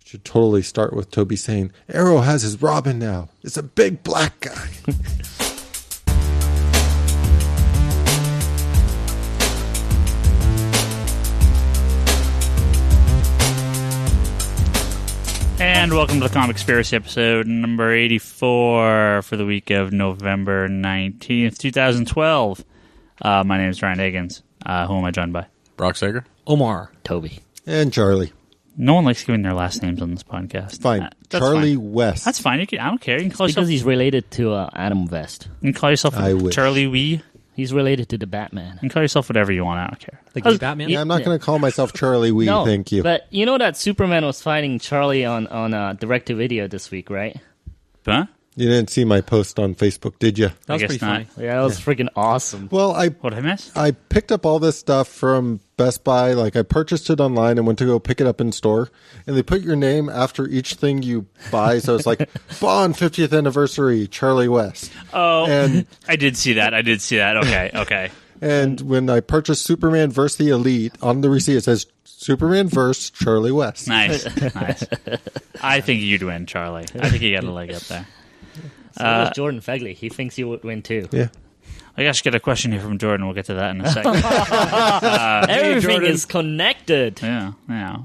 Should totally start with Toby saying, Arrow has his Robin now. It's a big black guy. And welcome to the Comic Conspiracy episode number 84 for the week of November 19th, 2012. My name is Ryan Higgins. Who am I joined by? Brock Sager. Omar. Toby. And Charlie. No one likes giving their last names on this podcast. Fine. That's Charlie fine. West. That's fine. I don't care. You can call Because yourself. he's related to Adam West. You can call yourself I wish. Charlie Wee. He's related to the Batman. You can call yourself whatever you want. I don't care. The gay Batman? Yeah, I'm not going to call myself Charlie Wee, No, thank you. But you know that Superman was fighting Charlie on direct-to-video this week, right? Huh? You didn't see my post on Facebook, did you? That was I guess pretty not. funny. Yeah, that was freaking awesome. Well, What did I miss? I picked up all this stuff from Best Buy. Like, I purchased it online and went to go pick it up in store. And they put your name after each thing you buy. So it's like, Bond 50th anniversary, Charlie West. Oh, And I did see that. Okay. and when I purchased Superman vs. the Elite, on the receipt it says, Superman vs. Charlie West. Nice. I think you'd win, Charlie. I think you got a leg up there. So does Jordan Fegley. He thinks he would win too. Yeah. I guess get a question here from Jordan. We'll get to that in a second. Everything is connected. Yeah.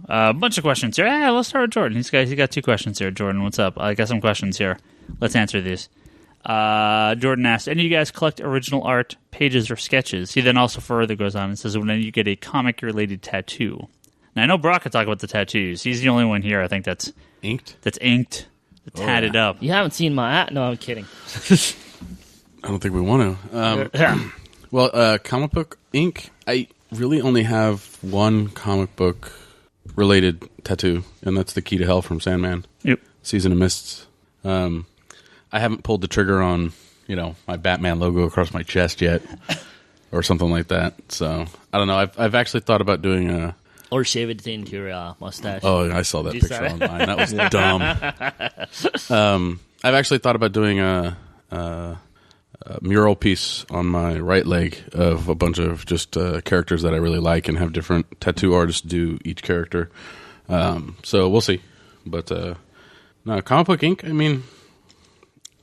A bunch of questions here. Yeah, let's start with Jordan. He's got two questions here. Jordan, what's up? I got some questions here. Let's answer these. Jordan asked, any of you guys collect original art, pages, or sketches? He then also further goes on and says, when you get a comic-related tattoo. Now, I know Brock could talk about the tattoos. He's the only one here, I think, that's Inked? tatted up. You haven't seen my hat? No, I'm kidding. I don't think we want to. Well, comic book ink, I really only have one comic book related tattoo, and that's the Key to Hell from Sandman. Yep. Season of Mists. I haven't pulled the trigger on, my Batman logo across my chest yet, or something like that. So, I don't know. I've actually thought about doing a... Or shave it into your mustache. Oh, I saw that Did you picture see that? online. That was dumb. I've actually thought about doing a mural piece on my right leg of a bunch of just characters that I really like, and have different tattoo artists do each character. So we'll see. But no, comic book ink, I mean,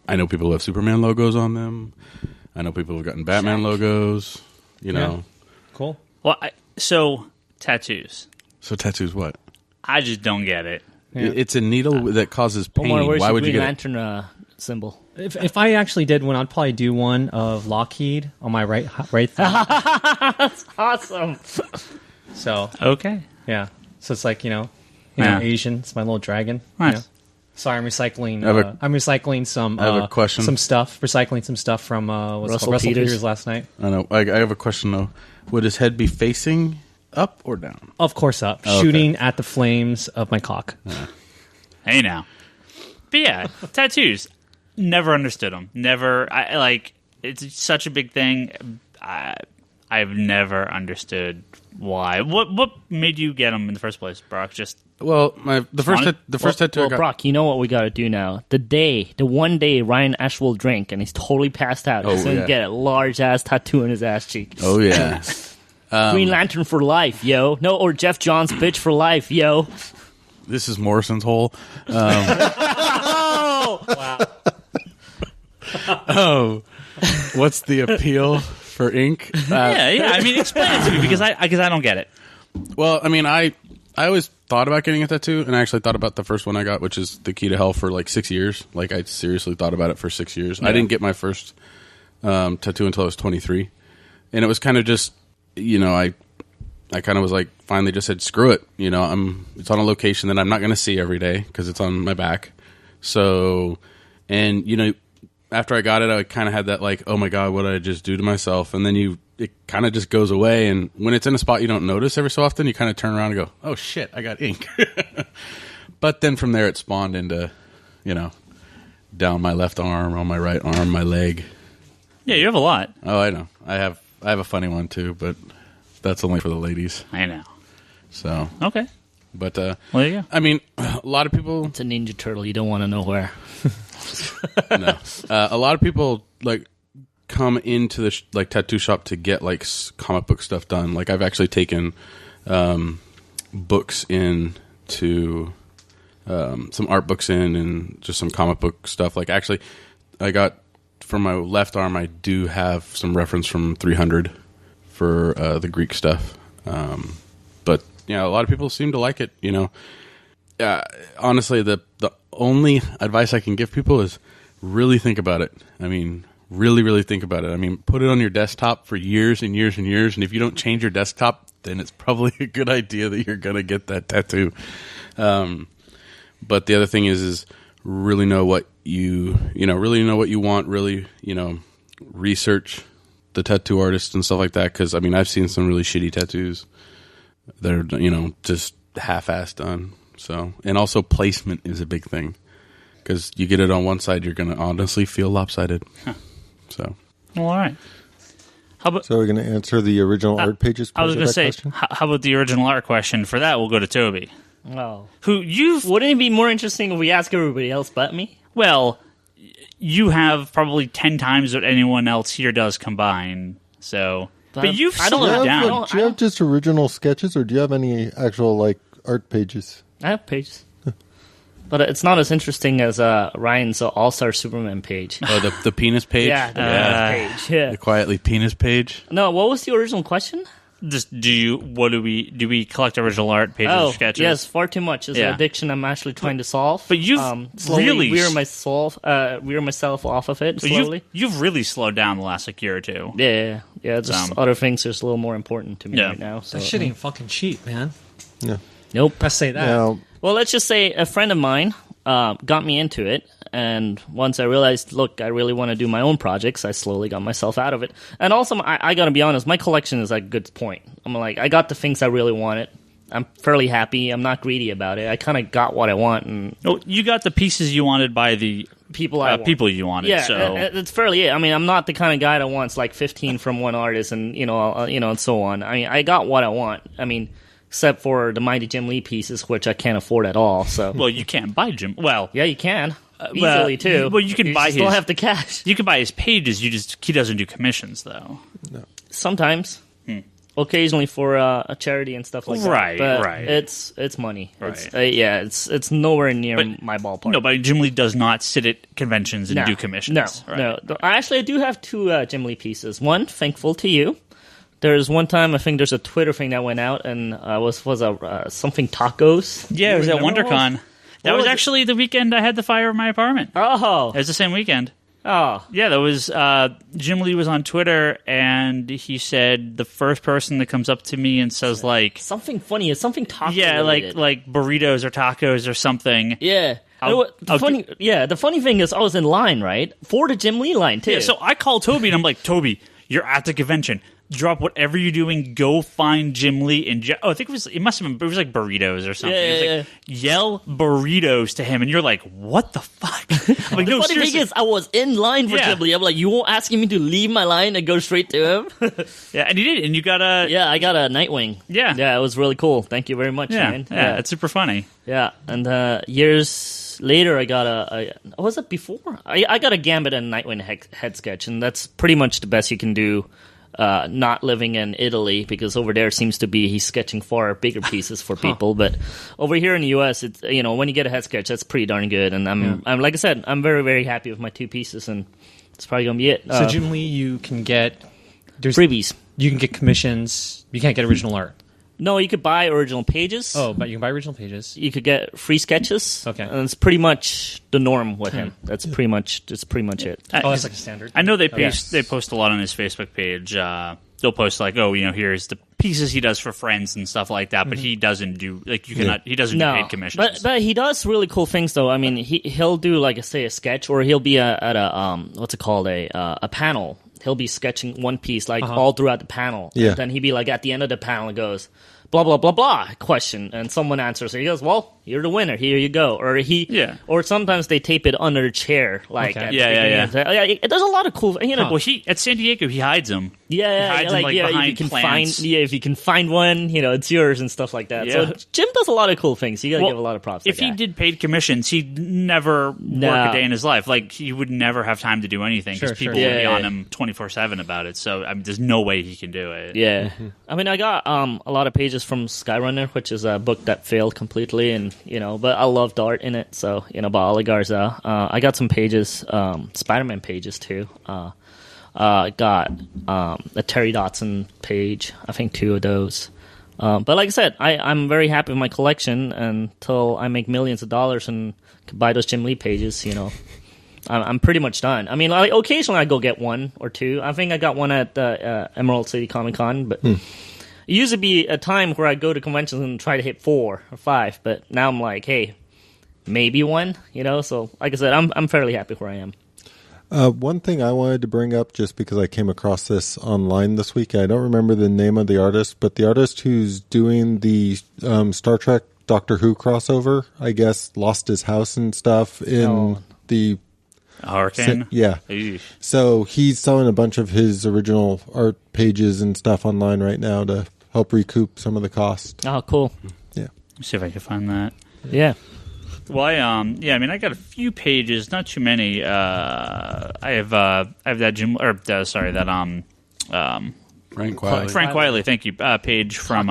I know people who have Superman logos on them. I know people who have gotten Batman logos, Yeah. Cool. Well, so tattoos. So tattoos what? I just don't get it. Yeah. It's a needle that causes pain. Omar, where's Why the would you Green get it? Lantern symbol? If I actually did one, I'd probably do one of Lockheed on my right thumb. That's awesome. So, Okay. yeah. So it's like, Yeah. Asian. It's my little dragon. Nice. Sorry, I'm recycling. I have some. I have a question. Some stuff. Recycling some stuff from Russell Peters. Peters last night. I know. I have a question though. Would his head be facing up or down? Of course, up, Okay. shooting at the flames of my cock. Hey now. But yeah, tattoos. Never understood them. Never. It's such a big thing. I've never understood why. What made you get them in the first place, Brock? Just Well, the first tattoo I Well, got. Brock, you know what we got to do now. The one day Ryan Ash will drink and he's totally passed out. He's going to yeah. get a large-ass tattoo on his ass cheek. Oh yeah. Green Lantern for life, yo. No, or Jeff Johns bitch for life, yo. This is Morrison's hole. Oh! Wow. Oh, what's the appeal for ink? yeah. I mean, explain it to me because I don't get it. Well, I mean, I always thought about getting a tattoo, and I actually thought about the first one I got, which is the Key to Hell, for like 6 years. Like, I seriously thought about it for 6 years. I didn't get my first tattoo until I was 23, and it was kind of just, I kind of was like, finally just said, screw it. It's on a location that I'm not going to see every day because it's on my back. So, and after I got it, I kind of had that like, oh my God, what did I just do to myself? And then it kind of just goes away. And when it's in a spot you don't notice every so often, you kind of turn around and go, oh shit, I got ink. But then from there it spawned into, down my left arm, on my right arm, my leg. Yeah, you have a lot. Oh, I know. I have a funny one too, but that's only for the ladies. I know. So, Okay. but Well, there you go. I mean, a lot of people. It's a Ninja Turtle. You don't want to know where. No. A lot of people like come into the tattoo shop to get like comic book stuff done. Like I've actually taken books in to some art books in and just some comic book stuff. Like, actually, I got, for my left arm, I do have some reference from 300 for the Greek stuff. But, yeah, a lot of people seem to like it, you know. Honestly, the only advice I can give people is really think about it. I mean, really, really think about it. I mean, put it on your desktop for years and years and years, and if you don't change your desktop, then it's probably a good idea that you're going to get that tattoo. But the other thing is really know what really know what you want, really, research the tattoo artist and stuff like that. Because, I mean, I've seen some really shitty tattoos that are, just half-assed done. So, and also placement is a big thing. Because you get it on one side, you're going to honestly feel lopsided. Huh. So, well, all right. So we're going to answer the original art pages. I was going to say, question? how about the original art question? For that, we'll go to Toby. Oh, Wouldn't it be more interesting if we ask everybody else but me? Well, you have probably 10 times what anyone else here does combined. So, but you've slowed down. Do you have just original sketches, or do you have any actual art pages? I have pages. But it's not as interesting as Ryan's All-Star Superman page. Oh, the penis page? Yeah, the penis page. Yeah. The quietly penis page? No, what was the original question? Just do we collect original art pages or sketches? Yes, far too much. It's an addiction I'm actually trying to solve. But you've slowly really weir myself off of it slowly. You've really slowed down the last year or two. Yeah. Just other things are a little more important to me right now. So. That shit ain't fucking cheap, man. Yeah. Nope. I say that. Yeah. Well, let's just say a friend of mine got me into it, and once I realized, look, I really want to do my own projects, I slowly got myself out of it. And also, I got to be honest, my collection is at a good point. I'm like, I got the things I really wanted. I'm fairly happy. I'm not greedy about it. I kind of got what I want. And you got the pieces you wanted by the people you wanted. Yeah, so. it's fairly it. I mean, I'm not the kind of guy that wants like 15 from one artist and and so on. I mean, I got what I want. I mean, except for the Mighty Jim Lee pieces, which I can't afford at all. So, well, you can't buy Jim. Well, yeah, you can easily too. Well, you can buy still have the cash. You can buy his pages. He doesn't do commissions though. No. Sometimes, occasionally for a charity and stuff like that. But right. It's money. Right. It's nowhere near my ballpark. No, but Jim Lee does not sit at conventions and do commissions. No. Actually, I do have two Jim Lee pieces. One, thankful to you. There's one time, I think there's a Twitter thing that went out, and was something tacos. Yeah, it was at WonderCon. That was actually the weekend I had the fire in my apartment. Oh. It was the same weekend. Oh. Yeah, that was, Jim Lee was on Twitter, and he said, the first person that comes up to me and says, something funny, it's something taco related. like burritos or tacos or something. Yeah. The funny thing is, I was in line, right? For the Jim Lee line, too. Yeah, so I called Toby, and I'm like, Toby, you're at the convention. Drop whatever you're doing. Go find Jim Lee and I think it must have been. It was like burritos or something. Yeah. Yell burritos to him, and you're like, "What the fuck?" I'm like, the funny thing is, I was in line for Jim Lee. I'm like, you won't asking me to leave my line and go straight to him? Yeah, and you did, and you got a I got a Nightwing. Yeah, it was really cool. Thank you very much, man. Yeah, it's super funny. Yeah, and years later, I got was it before? I got a Gambit and Nightwing head sketch, and that's pretty much the best you can do. Not living in Italy, because over there seems to be he's sketching far bigger pieces for people, but over here in the US, it's when you get a head sketch, that's pretty darn good. And I'm like I said, I'm very, very happy with my two pieces, and it's probably gonna be it. So Jim Lee, you can get freebies. You can get commissions. You can't get original art. No, you could buy original pages. Oh, but you can buy original pages. You could get free sketches. Okay, and it's pretty much the norm with him. That's pretty much it. That's like a standard. I know they post a lot on his Facebook page. They'll post here's the pieces he does for friends and stuff like that. But he doesn't do he doesn't do paid commissions. But he does really cool things though. I mean, he'll do a sketch, or he'll be at a what's it called, a panel. He'll be sketching one piece all throughout the panel. Yeah. And then he'd be at the end of the panel, it goes, blah, blah, blah, blah, question. And someone answers. He goes, well, you're the winner. Here you go. Or sometimes they tape it under a chair. Yeah. There's a lot of cool, Well, at San Diego, he hides them. hides in, like, if behind you can plants. if you can find one, it's yours and stuff like that. Yeah. So Jim does a lot of cool things. You got to give a lot of props. If he did paid commissions, he'd never work a day in his life. Like, he would never have time to do anything because people would be on him 24/7 about it. So I mean, there's no way he can do it. Yeah, I mean, I got a lot of pages from Skyrunner, which is a book that failed completely, and but I loved art in it. So by Ali Garza, I got some pages, Spider-Man pages too. Got a Terry Dotson page. I think 2 of those. But like I said, I'm very happy with my collection until I make millions of dollars and can buy those Jim Lee pages. I'm pretty much done. I mean, occasionally I go get 1 or 2. I think I got one at Emerald City Comic Con, but it used to be a time where I'd go to conventions and try to hit 4 or 5. But now I'm like, hey, maybe 1. So like I said, I'm fairly happy where I am. One thing I wanted to bring up, just because I came across this online this week, I don't remember the name of the artist, but the artist who's doing the Star Trek Doctor Who crossover, I guess, lost his house and stuff in the hurricane. Yeah. Eesh. So he's selling a bunch of his original art pages and stuff online right now to help recoup some of the cost. Oh, cool. Yeah. Let's see if I can find that. Yeah. Well, I mean, I got a few pages, not too many. I have that Jim, Frank Wiley. Frank Wiley, thank you. Page from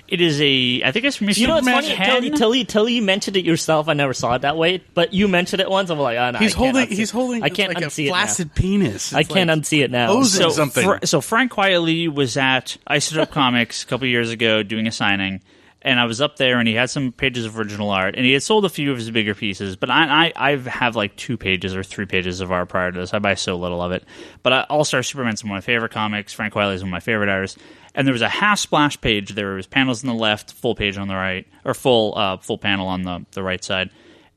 it is I think it's from It's funny. Till you mentioned it yourself, I never saw it that way. But you mentioned it once. I'm like, oh, no, he's holding. I can't like unsee a flaccid penis. I can't unsee it now. So Frank Wiley was at Isotope Comics a couple years ago doing a signing. And I was up there, and he had some pages of original art, and he had sold a few of his bigger pieces. But I have like 2 pages or 3 pages of art prior to this. I buy so little of it. But All-Star Superman's one of my favorite comics. Frank Wiley is one of my favorite artists. And there was a half splash page. There was panels on the left, full page on the right, or full panel on the right side.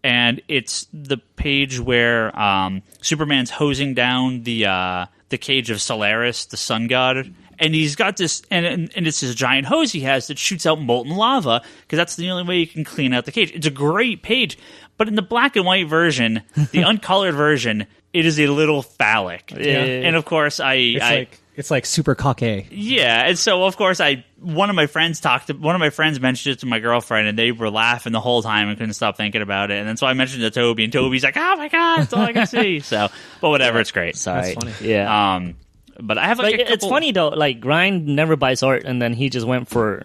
And it's the page where Superman's hosing down the cage of Solaris, the sun god. And he's got this, and it's this giant hose he has that shoots out molten lava, because that's the only way you can clean out the cage. It's a great page, but in the black and white version, the uncolored version, it is a little phallic. Yeah. And of course, it's like super cocky. Yeah, and so of course one of my friends mentioned it to my girlfriend, and they were laughing the whole time and couldn't stop thinking about it. And then so I mentioned it to Toby, and Toby's like, "Oh my god, that's all I can see." So, but whatever, it's great. Sorry. That's funny. Yeah. But I have like a couple... It's funny though. Like Ryan never buys art, and then he just went for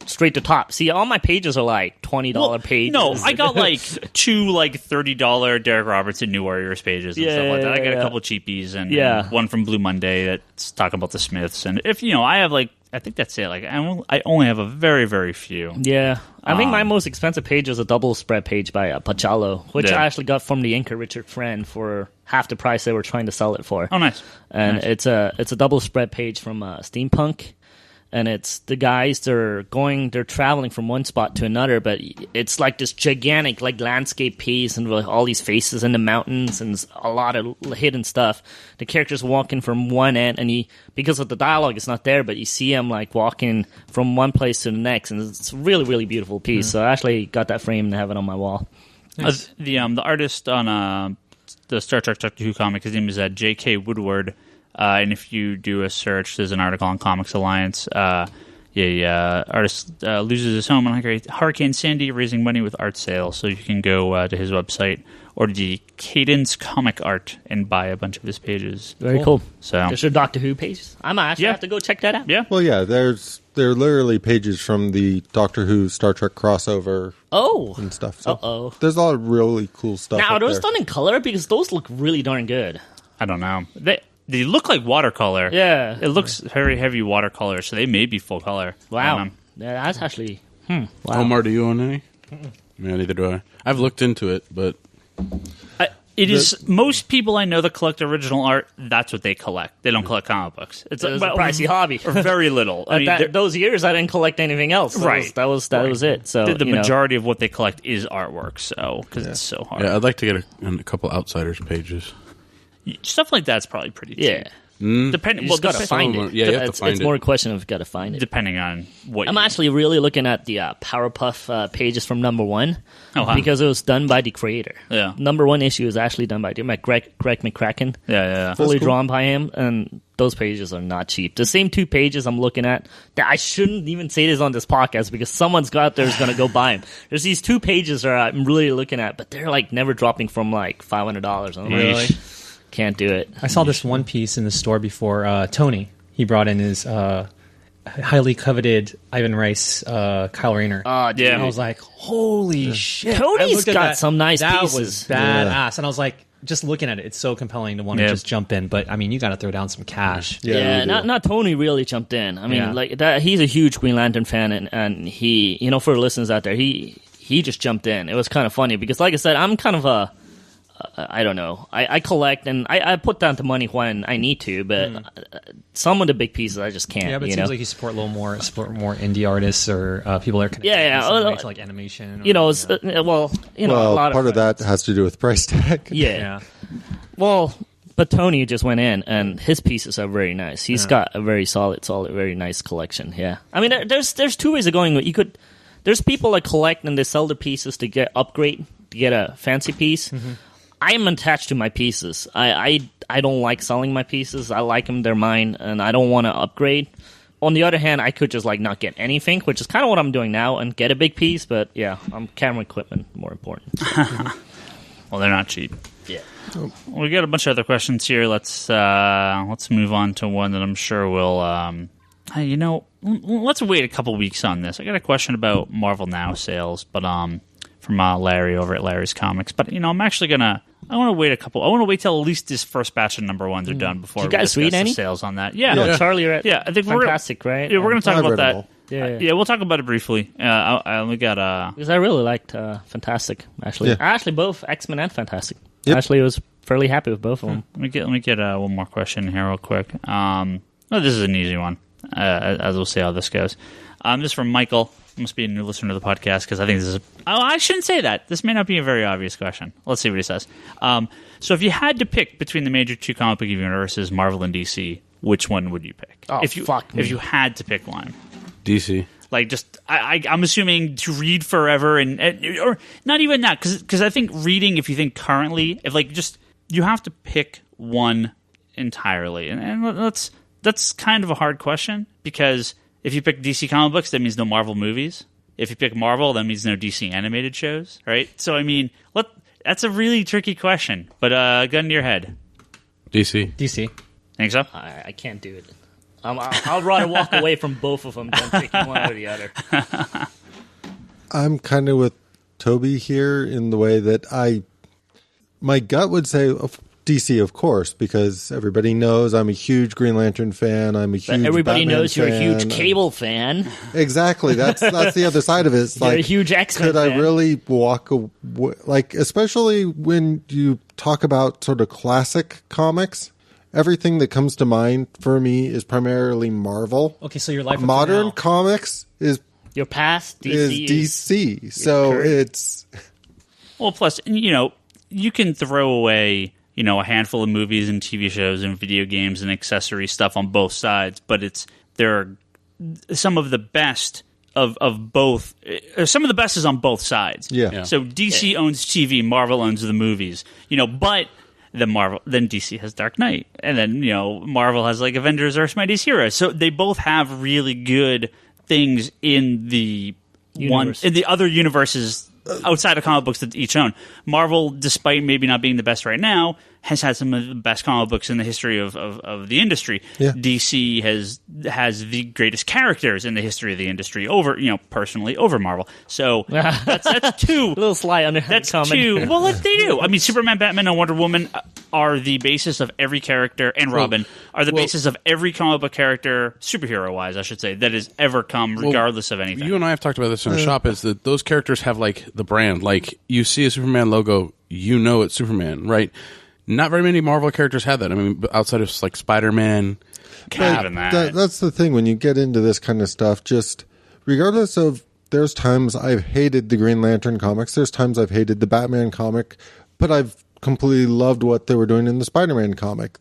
straight to top. See, all my pages are like $20 pages. No, I got like 2 like $30 Derek Robertson New Warriors pages and stuff like that. I got a couple cheapies and one from Blue Monday that's talking about the Smiths. And if I have like, I think that's it. Like I only have a very, very few. Yeah. I think my most expensive page was a double spread page by Pachalo, which I actually got from the inker Richard Friend for half the price they were trying to sell it for. Oh, nice. And nice. It's a double spread page from Steampunk. And it's the guys, they're traveling from one spot to another, but it's like this gigantic like landscape piece and like all these faces in the mountains and a lot of hidden stuff. The characters walking from one end, and because of the dialogue, it's not there, but you see them like walking from one place to the next, and it's a really, really beautiful piece. So I actually got that frame and have it on my wall. Nice. The artist on the Star Trek Doctor Who comic, his name is J.K. Woodward. And if you do a search, there's an article on Comics Alliance. Artist loses his home on Hurricane Sandy, raising money with art sales. So you can go to his website or the Cadence Comic Art and buy a bunch of his pages. Very cool. So there's a Doctor Who page. I might actually have to go check that out. Yeah. Well, yeah. There are literally pages from the Doctor Who Star Trek crossover. And stuff. So there's a lot of really cool stuff. Now, are those done in color? Because those look really darn good. I don't know. They look like watercolor. Yeah. It looks very heavy watercolor, so they may be full color. Wow. Yeah, that's actually... Wow. Omar, do you own any? Yeah, neither do I. I've looked into it, but... most people I know that collect original art, that's what they collect. They don't collect comic books. It's a pricey hobby. Or very little. Those years, I didn't collect anything else. That was it. So the majority of what they collect is artwork, so because it's so hard. Yeah, I'd like to get a couple Outsiders pages. Stuff like that's probably pretty cheap. Yeah. Depending, You well, just gotta find it. Yeah, you have to find it's it. more a question of gotta find it. depending on what. I'm actually really looking at the Powerpuff pages from #1 wow. because it was done by the creator. Yeah. #1 issue is actually done by Greg McCracken. Yeah. Fully cool. drawn by him, and those pages are not cheap. The same 2 pages I'm looking at, that I shouldn't even say this on this podcast because someone's got there is going to go buy them. There's these 2 pages that I'm really looking at, but they're like never dropping from like $500. I'm like, Really? can't do it. I saw this one piece in the store before. Tony, he brought in his highly coveted Ivan Rice Kyle Rayner. Yeah. And I was like, holy shit. Tony's I looked at got that. some nice that pieces. was badass. And I was like, just looking at it, it's so compelling to want to Yeah. just jump in. But, I mean, you got to throw down some cash. Yeah, you do. not Tony really jumped in. I mean, Yeah. like that. He's a huge Green Lantern fan, and he, for the listeners out there, he just jumped in. It was kind of funny because, like I said, I'm kind of a, I don't know. I collect and I put down the money when I need to, but some of the big pieces I just can't. Yeah, but it you seems know? like you support more indie artists or people that are connected Yeah. in some way to like animation. Or, It's, a lot Well, of part of that has to do with price tag. Yeah. Well, but Tony just went in, and his pieces are very nice. He's got a very solid, very nice collection. Yeah, I mean, there's 2 ways of going. You could, there's people that collect and they sell their pieces to get upgrade, to get a fancy piece. I'm attached to my pieces. I don't like selling my pieces. I like them; they're mine, and I don't want to upgrade. On the other hand, I could just like not get anything, which is kind of what I'm doing now, and get a big piece. But yeah, camera equipment more important. Well, they're not cheap. Yeah. We got a bunch of other questions here. Let's move on to one that I'm sure will. Let's wait a couple weeks on this. I got a question about MarvelNOW sales, but from Larry over at Larry's Comics. But I'm actually gonna. I want to wait I want to wait till at least this first batch of #1s are done before You we guys discuss read the any? sales on that. Yeah, No, Charlie, you're at I think fantastic, right? Yeah, we're gonna talk I've about read 'em that. all. Yeah. We'll talk about it briefly. We got Because I really liked Fantastic, actually. Yeah. Actually, both X-Men and Fantastic. Yep. Actually, I was fairly happy with both of them. Let me get one more question here real quick. This is an easy one, as we'll see how this goes. This is from Michael. Must be a new listener to the podcast because I think this is. Oh, I shouldn't say that. This may not be a very obvious question. Let's see what he says. So, if you had to pick between the major 2 comic book universes, Marvel and DC, which one would you pick? Oh, if you had to pick one, DC. like just I'm assuming to read forever or not even that because I think reading, if you think currently, if like just you have to pick one entirely, and that's kind of a hard question because if you pick DC comic books, that means no Marvel movies. If you pick Marvel, that means no DC animated shows, right? So I mean, that's a really tricky question, but gun to your head. DC. DC. Think so? I can't do it. I'll rather walk away from both of them than pick one or the other. I'm kind of with Toby here in the way that my gut would say DC, of course, because everybody knows I'm a huge Green Lantern fan. I'm a huge Everybody Batman knows you're a huge fan. Cable fan. Exactly. That's the other side of it. It's You're like, a huge X-Men could I fan. really walk away? Like, especially when you talk about sort of classic comics, everything that comes to mind for me is primarily Marvel. Okay, so your life up to Modern now. comics is Your past is DC DC. So current. it's Well, plus, you can throw away, a handful of movies and TV shows and video games and accessory stuff on both sides, but there are some of the best of both. Some of the best is on both sides. Yeah. So DC owns TV, Marvel owns the movies. But then DC has Dark Knight, and then Marvel has like Avengers, Earth's Mightiest Heroes. So they both have really good things in the Universe. in the other universes outside of comic books that each own. Marvel, despite maybe not being the best right now, has had some of the best comic books in the history of the industry. Yeah. DC has the greatest characters in the history of the industry personally over Marvel. So that's two. A little sly underhand That's comment. two. Well, they do. I mean, Superman, Batman, and Wonder Woman are the basis of every character, and Robin are the basis of every comic book character, superhero-wise, I should say, that has ever come, regardless of anything. You and I have talked about this in the shop, is that those characters have, like, the brand. Like, you see a Superman logo, it's Superman, right? Not very many Marvel characters have that. I mean, outside of, like, Spider-Man, Cap. Even that. That's the thing when you get into this kind of stuff. Just regardless of, there's times I've hated the Green Lantern comics. There's times I've hated the Batman comic, but I've completely loved what they were doing in the Spider-Man comic.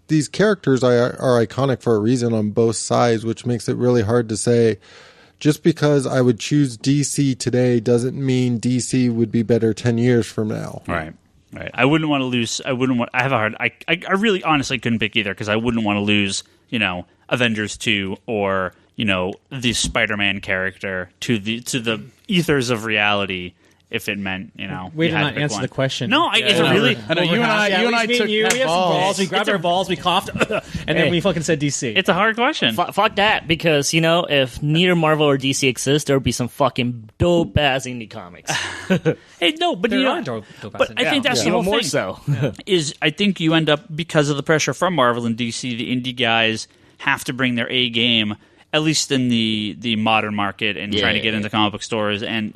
these characters are iconic for a reason on both sides, which makes it really hard to say. Just because I would choose DC today doesn't mean DC would be better 10 years from now. Right. I wouldn't want to lose. I have a hard. I really honestly couldn't pick either because I wouldn't want to lose, Avengers 2 or, the Spider-Man character to the ethers of reality. If it meant, we did not answer the question. No, it's really. I know you and I took we have some balls. We grabbed our balls. We coughed, and then we fucking said DC. It's a hard question. Fuck that, because if neither Marvel or DC exists, there would be some fucking dope ass indie comics. Hey, no, but there are dope but I think that's the whole more thing. So is I think you end up, because of the pressure from Marvel and DC, the indie guys have to bring their A game, at least in the modern market, and trying to get into comic book stores, and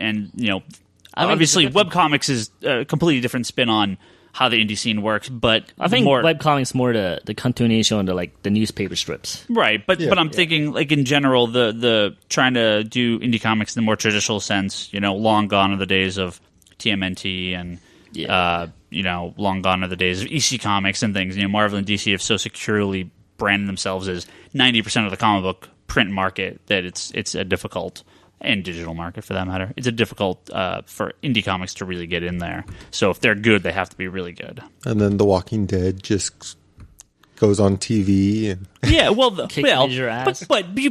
obviously, webcomics is a completely different spin on how the indie scene works, but I think webcomics more the continuation on the newspaper strips. Right, but I'm thinking, like, in general, the trying to do indie comics in the more traditional sense, long gone are the days of TMNT and long gone are the days of EC Comics and things. Marvel and DC have so securely branded themselves as 90% of the comic book print market that it's a difficult, and digital market for that matter, it's a difficult for indie comics to really get in there. So if they're good, they have to be really good. And then The Walking Dead just goes on TV. And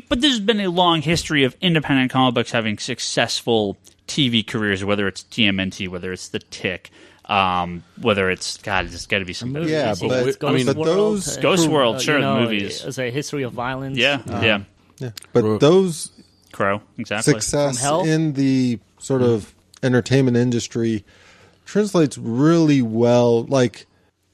but there's been a long history of independent comic books having successful TV careers, whether it's TMNT, whether it's The Tick, whether it's there's got to be some movies. Yeah, but those Ghost World, sure, the movies. It's a history of violence. Yeah. But those Crow, exactly. Success in the sort of entertainment industry translates really well. Like,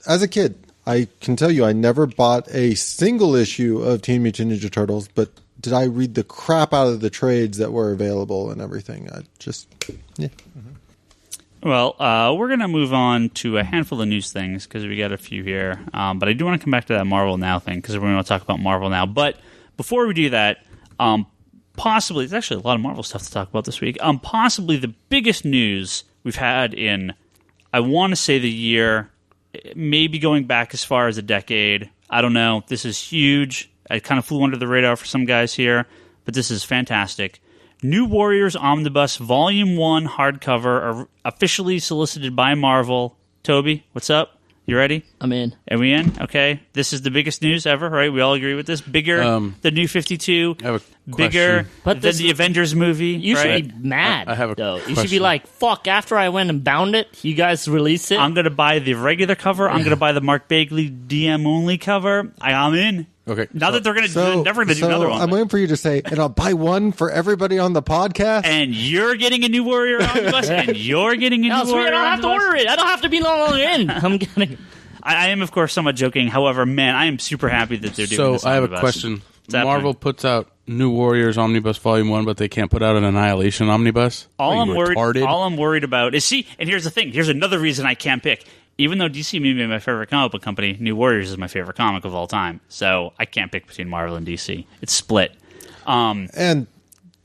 as a kid, I can tell you I never bought a single issue of Teen Mutant Ninja Turtles, but did I read the crap out of the trades that were available and everything? Well, we're going to move on to a handful of news things because we got a few here. But I do want to come back to that Marvel Now thing because we're going to talk about Marvel Now. But before we do that, possibly, there's actually a lot of Marvel stuff to talk about this week. Possibly the biggest news we've had in, I want to say, the year, maybe going back as far as a decade. I don't know. This is huge. I kind of flew under the radar for some guys here, but this is fantastic. New Warriors Omnibus Volume 1 hardcover are officially solicited by Marvel. Toby, what's up? You ready? I'm in. Are we in? Okay. This is the biggest news ever, right? We all agree with this. Bigger the New 52. I have a bigger question. than the Avengers movie. You right? should be mad. I have a though. You question. should be like, fuck, after I went and bound it, you guys released it? I'm going to buy the regular cover. I'm going to buy the Mark Bagley DM only cover. I'm in. Okay. Now that they're never going to do another one. I'm waiting for you to say, and I'll buy one for everybody on the podcast. And you're getting a New Warrior Omnibus, and you're getting a New Warrior I don't have to Omnibus. order it. I don't have to be no longer in. I'm getting. I am, of course, somewhat joking. However, man, I am super happy that they're doing this. So I have a omnibus. question. What's happening? Marvel puts out New Warriors Omnibus Volume 1, but they can't put out an Annihilation Omnibus? All Are you retarded? I'm worried about is, and here's the thing. Here's another reason I can't pick. Even though DC may be my favorite comic book company, New Warriors is my favorite comic of all time. So I can't pick between Marvel and DC. It's split. And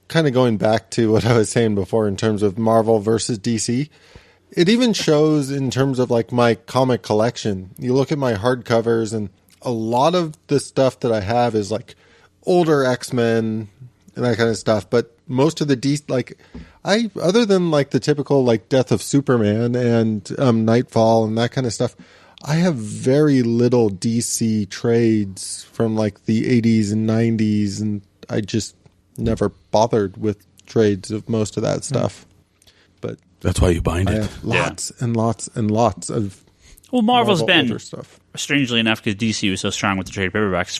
kind of going back to what I was saying before in terms of Marvel versus DC, it even shows in terms of like my comic collection. You look at my hardcovers, and a lot of the stuff that I have is like older X-Men and that kind of stuff. But most of the DC, like other than like the typical like Death of Superman and Nightfall and that kind of stuff, I have very little DC trades from like the 80s and 90s, and I just never bothered with trades of most of that stuff. But That's why you bind I it. have lots and lots and lots of Marvel's been older stuff. Strangely enough, because DC was so strong with the trade paperbacks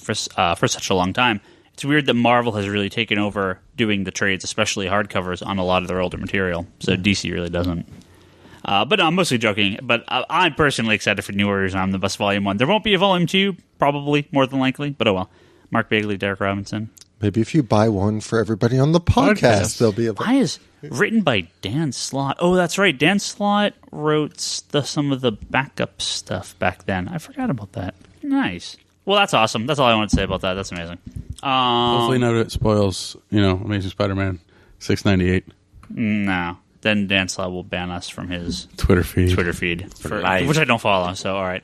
for such a long time. It's weird that Marvel has really taken over doing the trades, especially hardcovers, on a lot of their older material. So DC really doesn't. But no, I'm mostly joking. But I'm personally excited for New Warriors Omnibus Volume 1. There won't be a Volume 2, probably, more than likely. But oh well. Mark Bagley, Derek Robinson. Maybe if you buy one for everybody on the podcast, there'll be a... Why is written by Dan Slott? Oh, that's right. Dan Slott wrote some of the backup stuff back then. I forgot about that. Nice. Well, that's awesome. That's all I wanted to say about that. That's amazing. Hopefully none of it spoils, Amazing Spider-Man 698. No. Then Dan Slott will ban us from his Twitter feed. for life, which I don't follow. So, all right.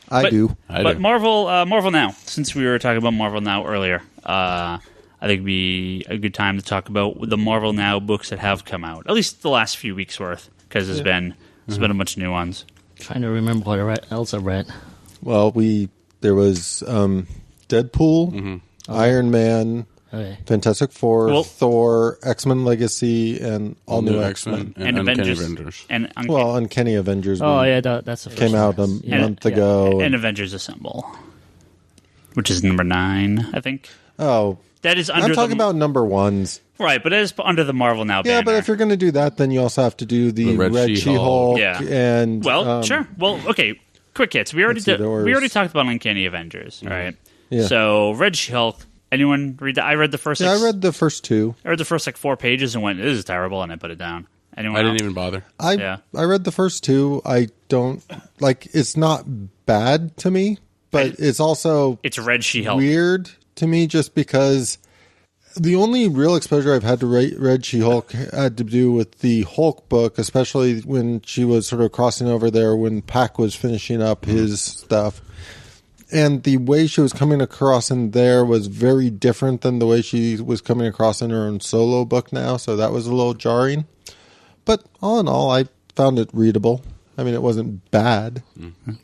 I do. But Marvel Now. Since we were talking about Marvel Now earlier, I think it'd be a good time to talk about the Marvel Now books that have come out. At least the last few weeks worth, because there's been a bunch of new ones. Trying to remember what else I read. Well, there was Deadpool, Iron Man, Fantastic Four, Thor, X-Men Legacy, and all new X-Men. And Uncanny Avengers. Uncanny Avengers. Oh, yeah, that's the first came out a month ago. And Avengers Assemble, which is number 9, I think. Oh. That is under I'm talking about number ones. Right, but it is under the Marvel Now banner. Yeah, but if you're going to do that, then you also have to do the Red She-Hulk. Yeah. And, sure. Well, okay. Quick hits. We already talked about Uncanny Avengers, right? Yeah. So, Red She-Hulk. Anyone read that? I read the first. I read the first 2. I read the first 4 pages and went, "This is terrible," and I put it down. Anyone? I else? didn't even bother. I read the first 2. I don't like. It's not bad to me, but it's also Red She-Hulk weird to me just because the only real exposure I've had to Red She-Hulk had to do with the Hulk book, especially when she was sort of crossing over there when Pac was finishing up his stuff. And the way she was coming across in there was very different than the way she was coming across in her own solo book now, so that was a little jarring. But all in all, I found it readable. I mean, it wasn't bad.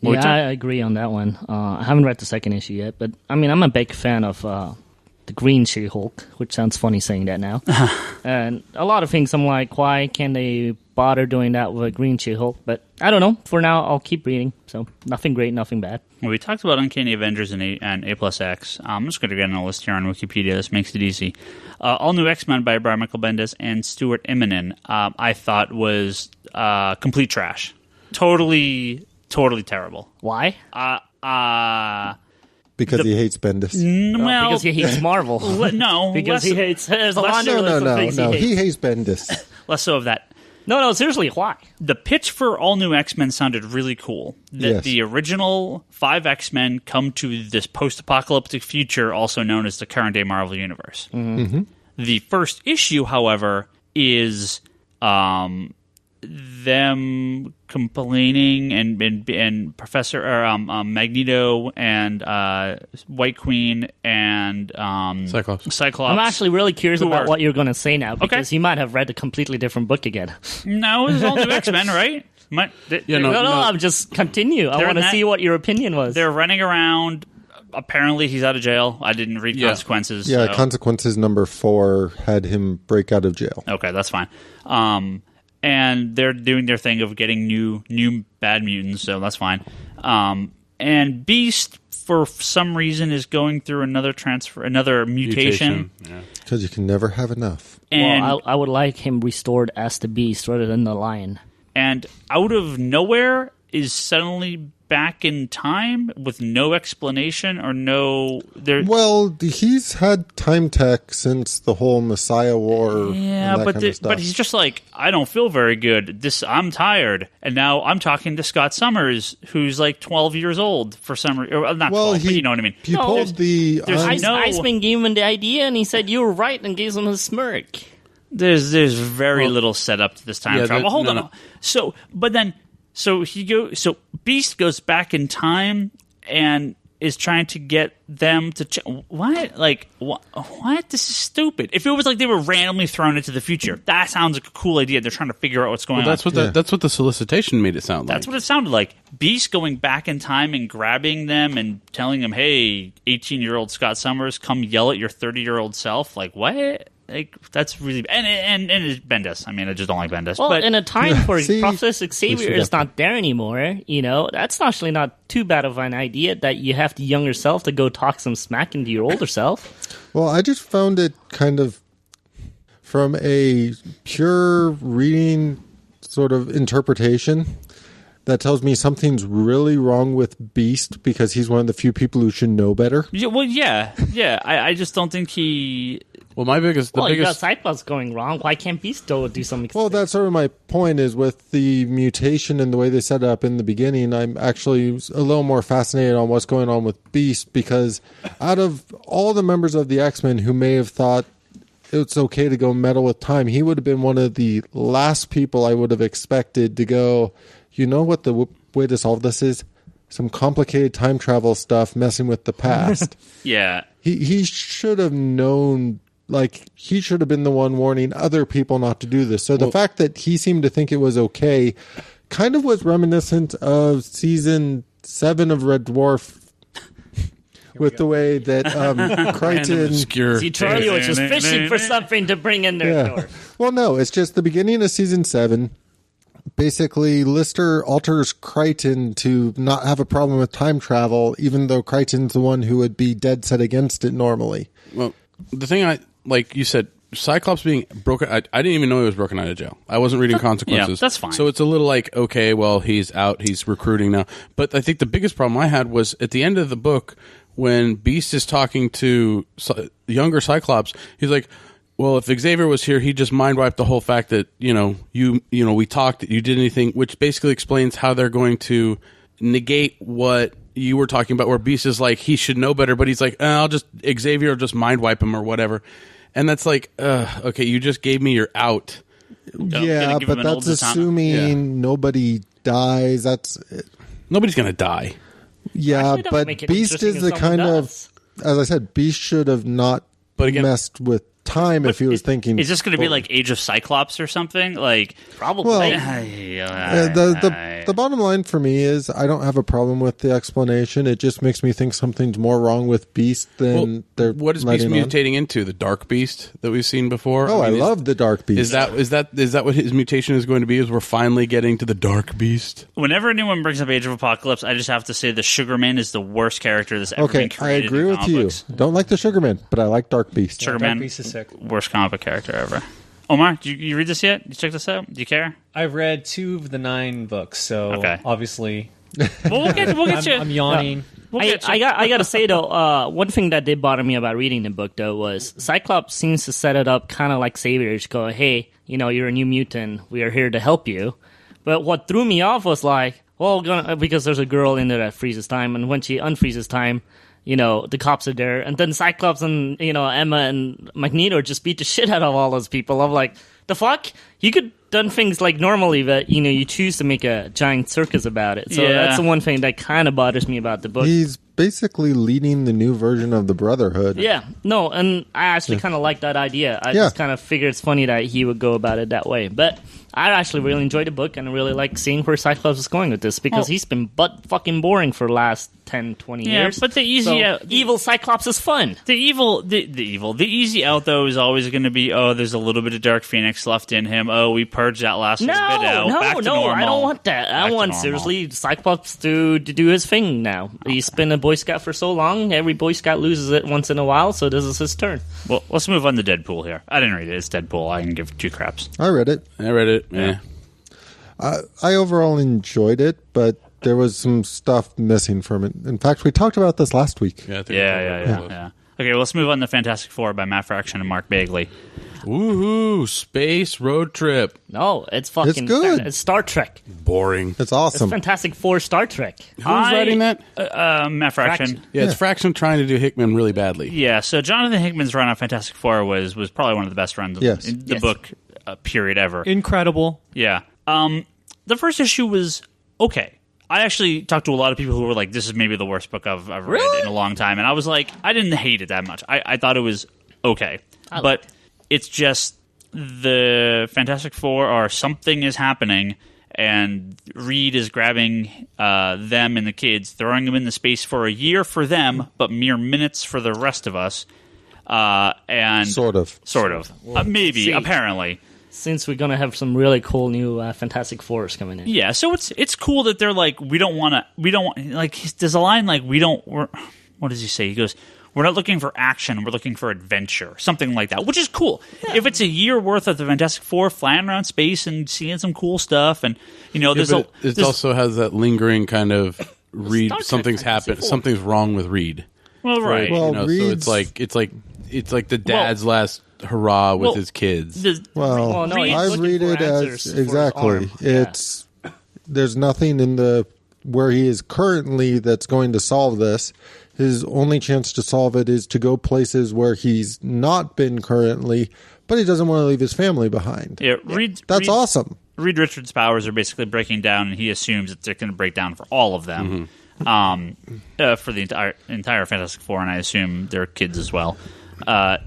Yeah, I agree on that one. I haven't read the second issue yet, but I mean, I'm a big fan of the Green She-Hulk, which sounds funny saying that now. And a lot of things I'm like, why can't they bother doing that with a Green She-Hulk? But I don't know. For now, I'll keep reading. So nothing great, nothing bad. Well, we talked about Uncanny Avengers and A+X. I'm just going to get on a list here on Wikipedia. This makes it easy. All New X-Men by Brian Michael Bendis and Stuart Immonen, I thought was complete trash. Totally terrible. Why? Because he hates Bendis. Well, because he hates Marvel. No. Because he hates... There's a laundry list of things he hates Bendis. Less so of that. No, seriously, why? The pitch for All New X-Men sounded really cool. That the original 5 X-Men come to this post-apocalyptic future, also known as the current-day Marvel Universe. Mm-hmm. The first issue, however, is them complaining and Professor Magneto and White Queen and Cyclops. I'm actually really curious about what you're going to say now, because you might have read a completely different book again. No, it's All New X-Men, right? I'm just continue. I want to see what your opinion was. They're running around. Apparently, he's out of jail. I didn't read Consequences. Yeah, so. Consequences number 4 had him break out of jail. Okay, that's fine. And they're doing their thing of getting new bad mutants, so that's fine. And Beast, for some reason, is going through another mutation. Because you can never have enough. And I would like him restored as the Beast rather than the Lion. And out of nowhere is suddenly back in time with no explanation or no... Well, he's had time tech since the whole Messiah War. Yeah, and that but he's just like, I don't feel very good. I'm tired. And now I'm talking to Scott Summers, who's like 12 years old for some reason. Not 12, but you know what I mean. He pulled the... Iceman gave him the idea, and he said, you were right, and gave him a smirk. There's very little set up to this time travel. Hold on. So Beast goes back in time and is trying to get them to what? Like what? This is stupid. If it was like they were randomly thrown into the future, that sounds like a cool idea. They're trying to figure out what's going on. That's what the solicitation made it sound like. That's what it sounded like. Beast going back in time and grabbing them and telling them, "Hey, 18-year-old Scott Summers, come yell at your 30-year-old self." Like what? Like that's really and it's Bendis. I mean, I just don't like Bendis. Well, but in a time where Professor Xavier is not there anymore, that's actually not too bad of an idea that you have the younger self to go talk some smack into your older self. Well, I just found it kind of from a pure reading sort of interpretation that tells me something's really wrong with Beast because he's one of the few people who should know better. Yeah, well, yeah. I just don't think he... Well, you got Cyclops going wrong. Why can't Beast do something? Well, that's sort of my point is with the mutation and the way they set it up in the beginning, I'm actually a little more fascinated on what's going on with Beast because out of all the members of the X-Men who may have thought it's okay to go meddle with time, he would have been one of the last people I would have expected to go, you know what the way to solve this is? some complicated time travel stuff messing with the past. Yeah. He should have known, like, he should have been the one warning other people not to do this. So the fact that he seemed to think it was okay kind of was reminiscent of season 7 of Red Dwarf. With the way that Crichton... See, Charlie was just fishing for something to bring in there. Yeah. Well, no, it's just the beginning of season 7. Basically, Lister alters Crichton to not have a problem with time travel, even though Crichton's the one who would be dead set against it normally. Well, the thing like you said, Cyclops being broken, I didn't even know he was broken out of jail. I wasn't reading Consequences. Yeah, that's fine. So it's a little like, okay, well, he's out, he's recruiting now. But I think the biggest problem I had was at the end of the book, when Beast is talking to younger Cyclops, he's like, well, if Xavier was here, he'd just mind wipe the whole fact that, we talked, you did anything, which basically explains how they're going to negate what you were talking about, where Beast is like, he should know better, but he's like, Xavier will just mind wipe him or whatever. And that's like, okay, you just gave me your out. Yeah, but that's assuming nobody dies. Nobody's going to die. Yeah, but Beast is the kind of, as I said, Beast should have not messed with time if he was thinking. Is this going to be like Age of Cyclops or something? Like, probably. Well, the bottom line for me is I don't have a problem with the explanation. It just makes me think something's more wrong with Beast than they're. What is Beast mutating into? The Dark Beast that we've seen before? Oh, I love the Dark Beast. Is that what his mutation is going to be? Is we're finally getting to the Dark Beast? Whenever anyone brings up Age of Apocalypse, I just have to say the Sugarman is the worst character that's ever been created. I agree with you. Don't like the Sugarman, but I like Dark Beast. Sugarman, Dark Beast is sick. Worst comic book character ever. Omar, did you read this yet? You check this out? Do you care? I've read 2 of the 9 books, so obviously we'll get you. I'm yawning. I gotta say though, one thing that did bother me about reading the book though was Cyclops seems to set it up kind of like Xavier, to go, hey, you're a new mutant, we are here to help you. But what threw me off was like, because there's a girl in there that freezes time, and when she unfreezes time, the cops are there, and then Cyclops and Emma and Magneto just beat the shit out of all those people. I'm like, the fuck? You could done things like normally, but you choose to make a giant circus about it. So that's the one thing that kind of bothers me about the book. He's basically leading the new version of the Brotherhood. Yeah, no, and I actually kind of like that idea. I just kind of figured it's funny that he would go about it that way. But I actually really enjoyed the book, and I really like seeing where Cyclops is going with this, because he's been fucking boring for the last 10, 20 years. But the easy evil Cyclops is fun. The easy out though is always going to be, there's a little bit of Dark Phoenix left in him. We purged that last bit out. Back to normal. I don't want that. I want seriously Cyclops to do his thing now. He's been a Boy Scout for so long. Every Boy Scout loses it once in a while, so this is his turn. Well, let's move on to Deadpool here. I didn't read it. It's Deadpool. I can give 2 craps. I read it. Yeah. I overall enjoyed it, but there was some stuff missing from it. In fact, we talked about this last week. Yeah. Okay, well, let's move on to Fantastic Four by Matt Fraction and Mark Bagley. Woohoo! Space road trip. No, it's fucking... It's good. It's Star Trek. Boring. It's awesome. It's Fantastic Four Star Trek. Who's writing that? Matt Fraction. Yeah, it's Fraction trying to do Hickman really badly. Yeah, so Jonathan Hickman's run on Fantastic Four was probably one of the best runs in the book period ever. Incredible. Yeah. The first issue was okay. I actually talked to a lot of people who were like, this is maybe the worst book I've read in a long time. And I was like, I didn't hate it that much. I thought it was okay. But it's just the Fantastic Four or something is happening, and Reed is grabbing them and the kids, throwing them into space for a year for them, but mere minutes for the rest of us. And Sort of. Maybe, apparently. Since we're gonna have some really cool new Fantastic Fours coming in. Yeah, so it's cool that they're like, we don't want like, there's a line like, what does he say? He goes, we're not looking for action, we're looking for adventure, something like that, which is cool. Yeah. If it's a year worth of the Fantastic Four flying around space and seeing some cool stuff, and it also has that lingering kind of Reed. Something's happened. Something's wrong with Reed. Well, right. Well, so it's like the dad's last hurrah with his kids. I read it as exactly. There's nothing in where he is currently that's going to solve this. His only chance to solve it is to go places where he's not been currently, but he doesn't want to leave his family behind. Yeah, that's awesome. Reed Richards' powers are basically breaking down, and he assumes that they're going to break down for all of them. for the entire Fantastic Four, and I assume their kids as well. I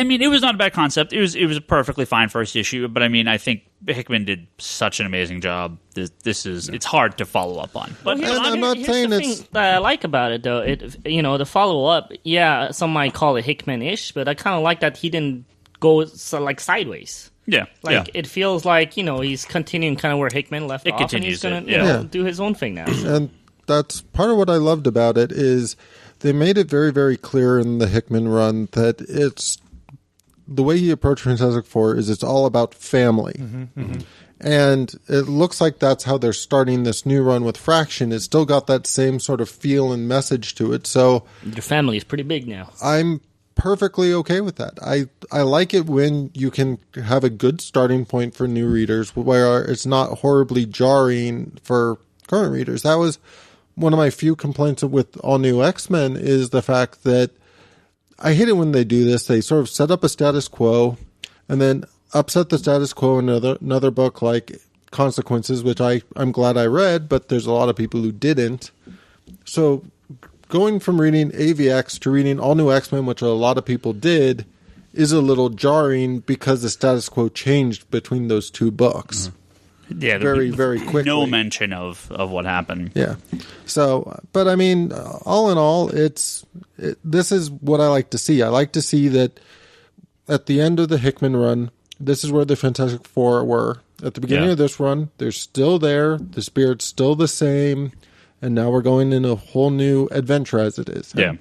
mean, it was not a bad concept. It was a perfectly fine first issue, but I mean, I think Hickman did such an amazing job. It's hard to follow up on. But I'm not saying here's the thing that I like about it, though. The follow up. Yeah, some might call it Hickman-ish, but I kind of like that he didn't go sideways. Yeah, It feels like he's continuing kind of where Hickman left off, continues and he's going to do his own thing now. And that's part of what I loved about it is they made it very, very clear in the Hickman run that it's the way he approached Fantastic Four is it's all about family. And it looks like that's how they're starting this new run with Fraction. It's still got that same sort of feel and message to it. So your family is pretty big now. I'm perfectly okay with that. I like it when you can have a good starting point for new readers where it's not horribly jarring for current readers. That was one of my few complaints with all new X-Men is the fact that I hate it when they do this. They sort of set up a status quo and then upset the status quo in another book like Consequences, which I'm glad I read, but there's a lot of people who didn't. So going from reading AVX to reading all new X-Men, which a lot of people did, is a little jarring because the status quo changed between those two books. Yeah, very, very quickly. No mention of what happened. Yeah. So, but I mean, all in all, this is what I like to see. I like to see that at the end of the Hickman run, this is where the Fantastic Four were. At the beginning of this run, they're still there. The spirit's still the same. And now we're going in a whole new adventure as it is. Yeah.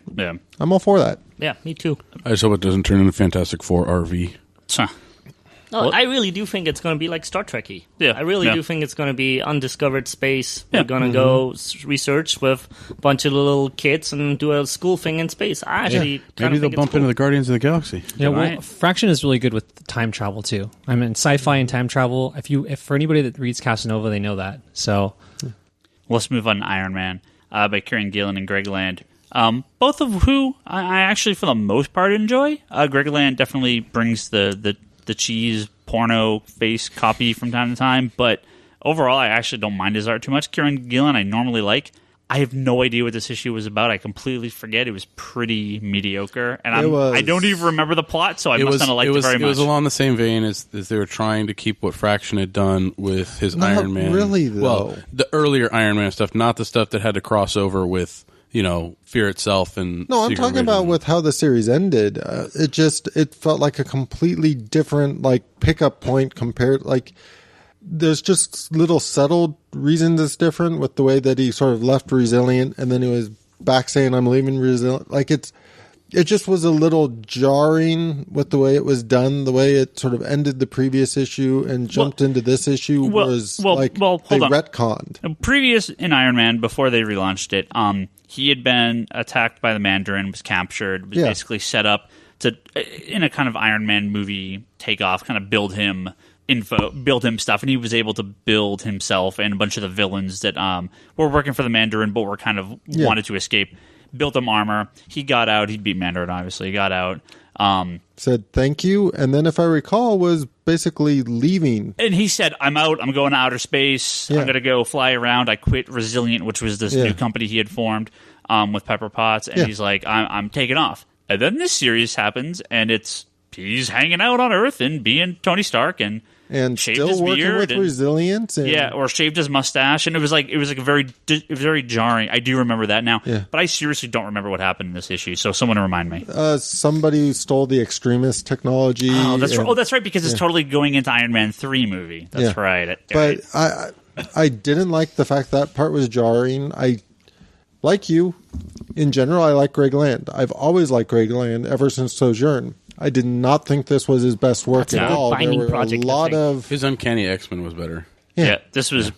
I'm all for that. Yeah, me too. I just hope it doesn't turn into Fantastic Four RV. No, I really do think it's going to be like Star Trek-y. Yeah, I really do think it's going to be undiscovered space. We're going to go research with a bunch of little kids and do a school thing in space. I actually Maybe they'll bump into the Guardians of the Galaxy. Yeah, well, Fraction is really good with time travel too. I mean, sci-fi and time travel. If for anybody that reads Casanova, they know that. So let's move on to Iron Man by Kieran Gillen and Greg Land. Both of who I actually, for the most part, enjoy. Greg Land definitely brings the cheese porno face copy from time to time, but overall I actually don't mind his art too much. Kieran Gillen I normally like. I have no idea what this issue was about. I completely forget. It was pretty mediocre, and I don't even remember the plot, so I must not have liked it very much. It was along the same vein as they were trying to keep what Fraction had done with his Iron Man. Not really, though. Well, the earlier Iron Man stuff, not the stuff that had to cross over with Fear Itself and no, I'm talking about with how the series ended. It felt like a completely different pickup point compared. There's just little settled reasons it's different with the way that he sort of left Resilient and then he was back saying I'm leaving Resilient. It just was a little jarring with the way it was done. The way it sort of ended the previous issue and jumped into this issue hold on. retconned. Previous in Iron Man, before they relaunched it, he had been attacked by the Mandarin, was captured, was basically set up to, in a kind of Iron Man movie takeoff, kind of build him stuff, and he was able to build himself and a bunch of the villains that were working for the Mandarin but were kind of wanted to escape. Built him armor. He got out. He beat Mandarin, obviously. He got out. Said thank you, and then if I recall, was basically leaving. And he said, I'm out. I'm going to outer space. I'm going to go fly around. I quit Resilient, which was this new company he had formed with Pepper Potts, and he's like, I'm taking off. And then this series happens, and he's hanging out on Earth and being Tony Stark and shaved still his working beard with Resilience. Or shaved his mustache, and it was very jarring. I do remember that now, but I seriously don't remember what happened in this issue. So someone remind me. Somebody stole the extremist technology. Oh, that's right. Oh, that's right, because it's totally going into Iron Man 3 movie. That's right. But I didn't like the fact that part was jarring. Like you, in general, I like Greg Land. I've always liked Greg Land ever since Sojourn. I did not think this was his best work at all. There were a lot of his Uncanny X-Men was better. Yeah, this was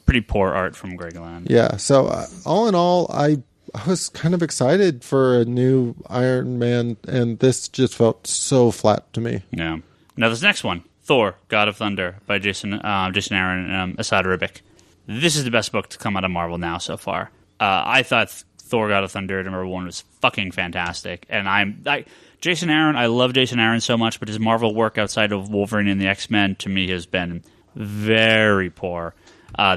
pretty poor art from Greg Land. Yeah, so all in all, I was kind of excited for a new Iron Man, and this just felt so flat to me. Yeah. Now this next one, Thor: God of Thunder by Jason Aaron and Asad Ribic. This is the best book to come out of Marvel now so far. I thought Thor: God of Thunder #1 was fucking fantastic, and Jason Aaron, I love Jason Aaron so much, but his Marvel work outside of Wolverine and the X-Men to me has been very poor.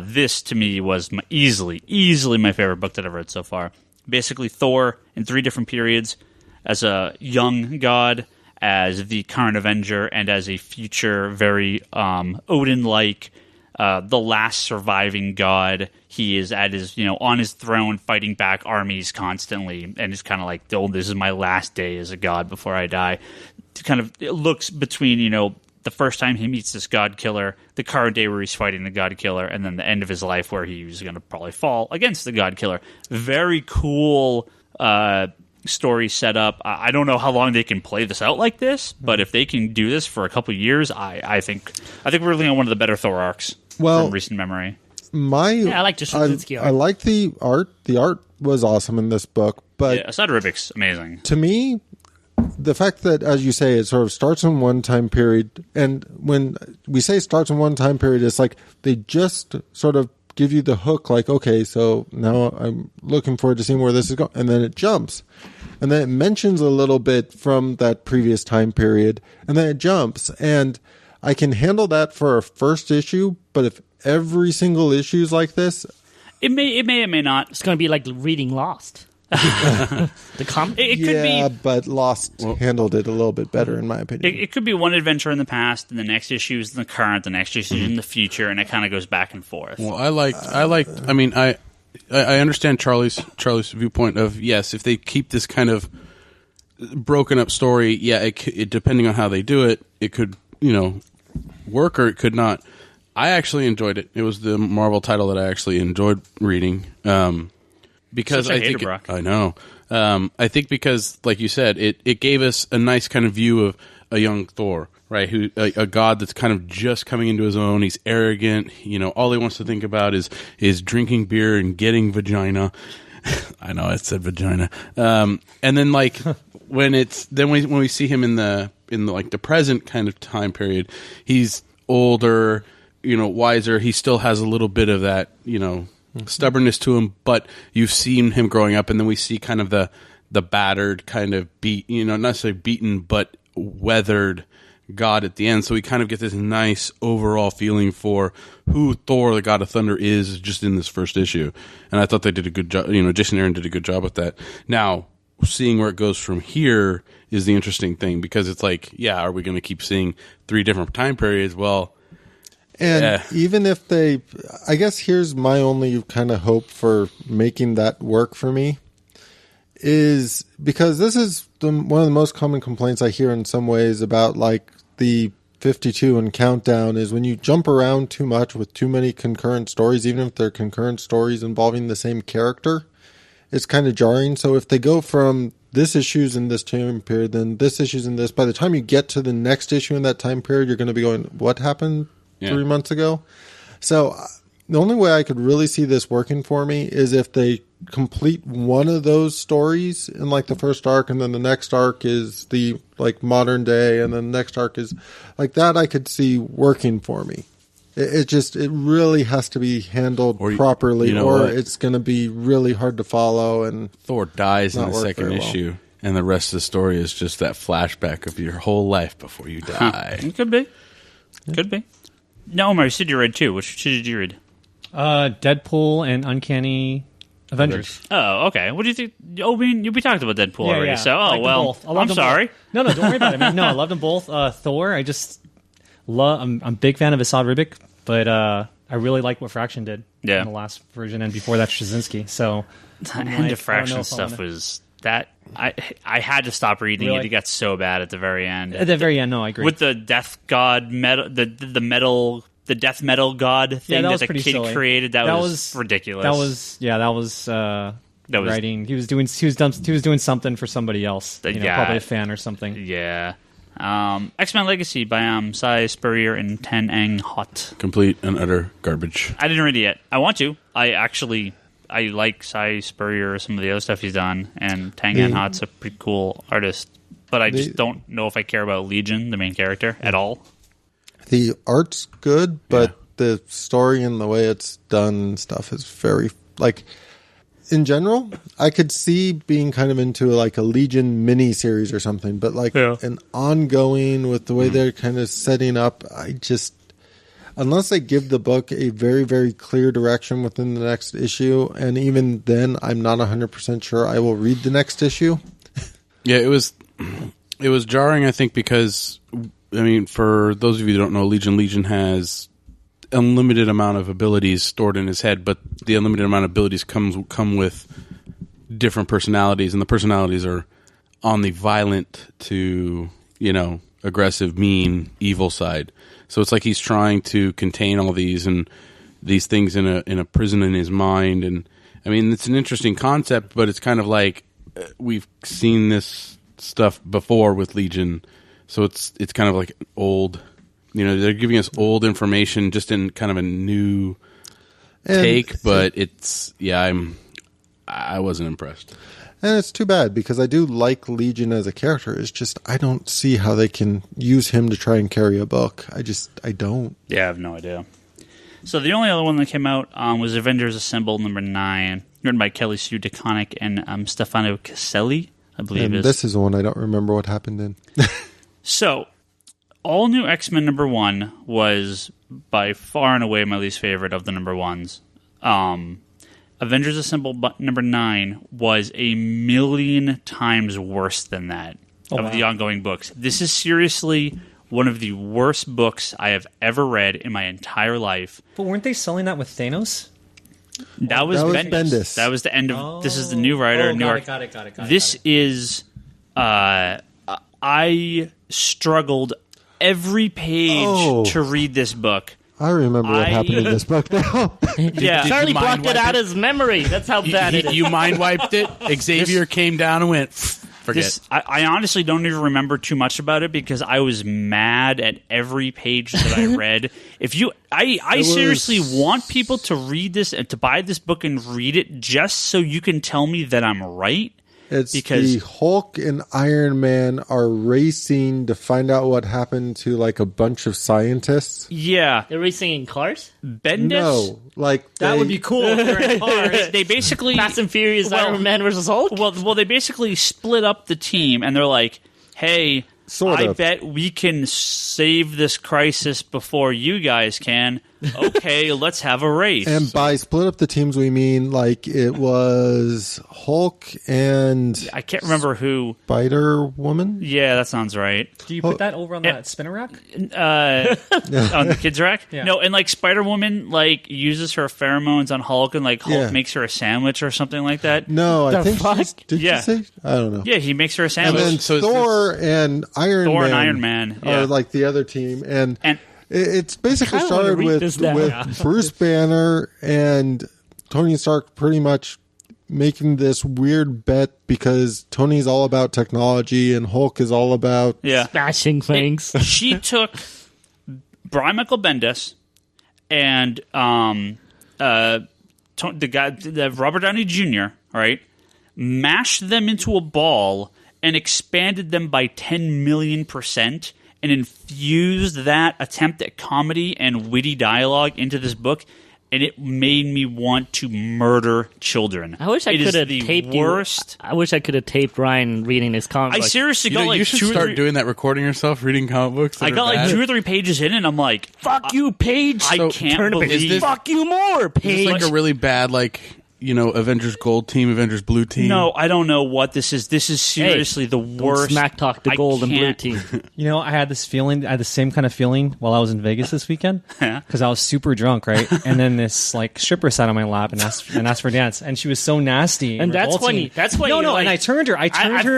This, to me, was easily my favorite book that I've read so far. Basically, Thor in 3 different periods, as a young god, as the current Avenger, and as a future, very Odin-like, the last surviving god. He is at his, on his throne, fighting back armies constantly, and it's kind of like, oh, this is my last day as a god before I die. It looks between, the first time he meets this god killer, the current day where he's fighting the god killer, and then the end of his life where he's going to probably fall against the god killer. Very cool story set up. I don't know how long they can play this out like this, but if they can do this for a couple of years, I think we're looking at one of the better Thor arcs from recent memory. I like Straczynski art. I like the art. The art was awesome in this book, but Asad Ribic's amazing. To me, the fact that, as you say, it sort of starts in one time period, and when we say starts in one time period, it's like they just sort of give you the hook, like, okay, so now I'm looking forward to seeing where this is going, and then it jumps, and then it mentions a little bit from that previous time period, and then it jumps, and I can handle that for a first issue, but if every single issue is like this, it may or may not. It's going to be like reading Lost. The comic. It could be, but Lost handled it a little bit better, in my opinion. It could be one adventure in the past, and the next issue is in the current, the next issue is in the future, and it kind of goes back and forth. Well, I understand Charlie's viewpoint of, yes, if they keep this kind of broken up story, it depending on how they do it, it could work or it could not. I actually enjoyed it. It was the Marvel title that I actually enjoyed reading. Because Such a I think hater, Brock. I know. I think because, like you said, it gave us a nice kind of view of a young Thor, right? Who a god that's kind of just coming into his own. He's arrogant. All he wants to think about is drinking beer and getting vagina. I know I said vagina. And then when we see him in the the present kind of time period, he's older, wiser. He still has a little bit of that, stubbornness to him, but you've seen him growing up, and then we see kind of the battered, kind of not necessarily beaten, but weathered god at the end. So we kind of get this nice overall feeling for who Thor, the God of Thunder, is just in this first issue. And I thought they did a good job. Jason Aaron did a good job with that. Now, seeing where it goes from here is the interesting thing, because it's like, are we going to keep seeing 3 different time periods? Well, and even if I guess here's my only kind of hope for making that work for me, is because this is one of the most common complaints I hear in some ways about the 52 and Countdown, is when you jump around too much with too many concurrent stories, even if they're concurrent stories involving the same character, it's kind of jarring. So if they go from this issue's in this time period, then this issue's in this, by the time you get to the next issue in that time period, you're going to be going, what happened 3 months ago? So the only way I could really see this working for me is if they complete one of those stories in the first arc, and then the next arc is the modern day, and then the next arc is that. I could see working for me. It really has to be handled properly, or it's going to be really hard to follow. And Thor dies in the second issue, and the rest of the story is just that flashback of your whole life before you die. It could be. Could be. No, Omar, you said you read 2. Which did you read? Deadpool and Uncanny Avengers. Oh, okay. What do you think? Oh, we talked about Deadpool already. Yeah. So, Both. I'm sorry. Both. No, don't worry about it. I loved them both. Thor, I just love. I'm a big fan of Asad Ribic, but I really like what Fraction did in the last version, and before that, Straczynski. So the end of Fraction stuff was that I had to stop reading it. It got so bad at the very end. At the very end, no, I agree. With the death god metal, the death metal god thing that the kid silly. Created, that was ridiculous. That was writing. He was doing something for somebody else. Probably a fan or something. Yeah. X-Men Legacy by Cy Spurrier and Tan Ang Hot. Complete and utter garbage. I didn't read it yet. I want to. I like Cy Spurrier, some of the other stuff he's done, and Tang An Hot's a pretty cool artist. But I just don't know if I care about Legion, the main character, at all. The art's good, but the story and the way it's done and stuff is very, in general, I could see being kind of into a Legion mini-series or something, but an ongoing with the way they're kind of setting up, unless they give the book a very, very clear direction within the next issue, and even then, I'm not 100% sure I will read the next issue. Yeah, it was jarring, I think, because, I mean, for those of you who don't know, Legion has unlimited amount of abilities stored in his head, but the unlimited amount of abilities come with different personalities, and the personalities are on the violent to, aggressive, mean, evil side. So it's like he's trying to contain all these things in a prison in his mind. And I mean, it's an interesting concept, but it's kind of like we've seen this stuff before with Legion. So it's kind of like old, they're giving us old information just in kind of a new take, but I wasn't impressed. And it's too bad because I do like Legion as a character. It's just I don't see how they can use him to try and carry a book. I don't. Yeah, I have no idea. So the only other one that came out was Avengers Assemble #9, written by Kelly Sue DeConnick and Stefano Caselli, I believe. And this is the one I don't remember what happened in. So, All New X-Men #1 was by far and away my least favorite of the #1s. Avengers Assemble #9 was a million times worse than that the ongoing books. This is seriously one of the worst books I have ever read in my entire life. But weren't they selling that with Thanos? That was Bendis. That was the end of... This is the new writer. Got it. This is... I struggled every page to read this book. I remember what happened in this book now. Yeah, Charlie blocked it out of his memory. That's how bad it is. You mind wiped it. Xavier came down and went, forget. I honestly don't even remember too much about it because I was mad at every page that I read. I seriously want people to read this and to buy this book and read it just so you can tell me that I'm right. It's because the Hulk and Iron Man are racing to find out what happened to like a bunch of scientists. Yeah. They're racing in cars? Bendis? No. That would be cool if they're in cars. They basically... Fast and Furious Iron Man versus Hulk? Well, they basically split up the team and they're like, hey... I bet we can save this crisis before you guys can. Okay, let's have a race. And by split up the teams, we mean like it was Hulk and... I can't remember who. Spider-Woman? Yeah, that sounds right. Do you put that over on that spinner rack? On the kids' rack? Yeah. No, and like Spider-Woman like uses her pheromones on Hulk and like Hulk makes her a sandwich or something like that. No, I think did you say? I don't know. Yeah, he makes her a sandwich. And then Thor and Iron Man are like the other team. And it's basically started with Bruce Banner and Tony Stark pretty much making this weird bet because Tony's all about technology and Hulk is all about smashing things. She took Brian Michael Bendis and the Robert Downey Jr., right, mashed them into a ball and expanded them by 10 million % and infused that attempt at comedy and witty dialogue into this book, and it made me want to murder children. I wish I could have taped worst. I wish I could have taped Ryan reading his comic book. I seriously got like you should start doing that, recording yourself reading comic books. I got like 2 or 3 pages in, and I'm like, "Fuck you, Paige!" I can't believe. Fuck you more, Paige. Is this like a really bad Avengers Gold team, Avengers Blue team? No, I don't know what this is. This is seriously the worst. Smack talk the Gold and Blue team. I had this feeling. I had the same kind of feeling while I was in Vegas this weekend because I was super drunk, right? And then this like stripper sat on my lap and asked for a dance, and she was so nasty. And that's when you. No. And I turned her. I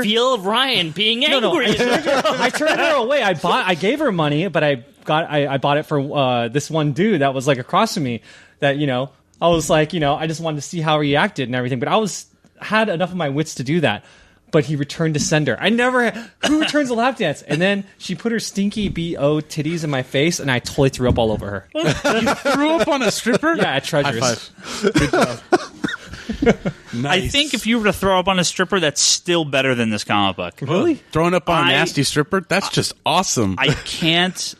feel Ryan being angry. No. I turned her away. I gave her money, but I bought it for this one dude that was like across from me. That I was like, I just wanted to see how he reacted and everything. But I had enough of my wits to do that. But he returned to sender. Who returns a lap dance? And then she put her stinky B.O. titties in my face, and I totally threw up all over her. You threw up on a stripper? Yeah, at Treasures. High five. Good job. Nice. I think if you were to throw up on a stripper, that's still better than this comic book. Really? Throwing up on a nasty stripper? That's just awesome. I can't.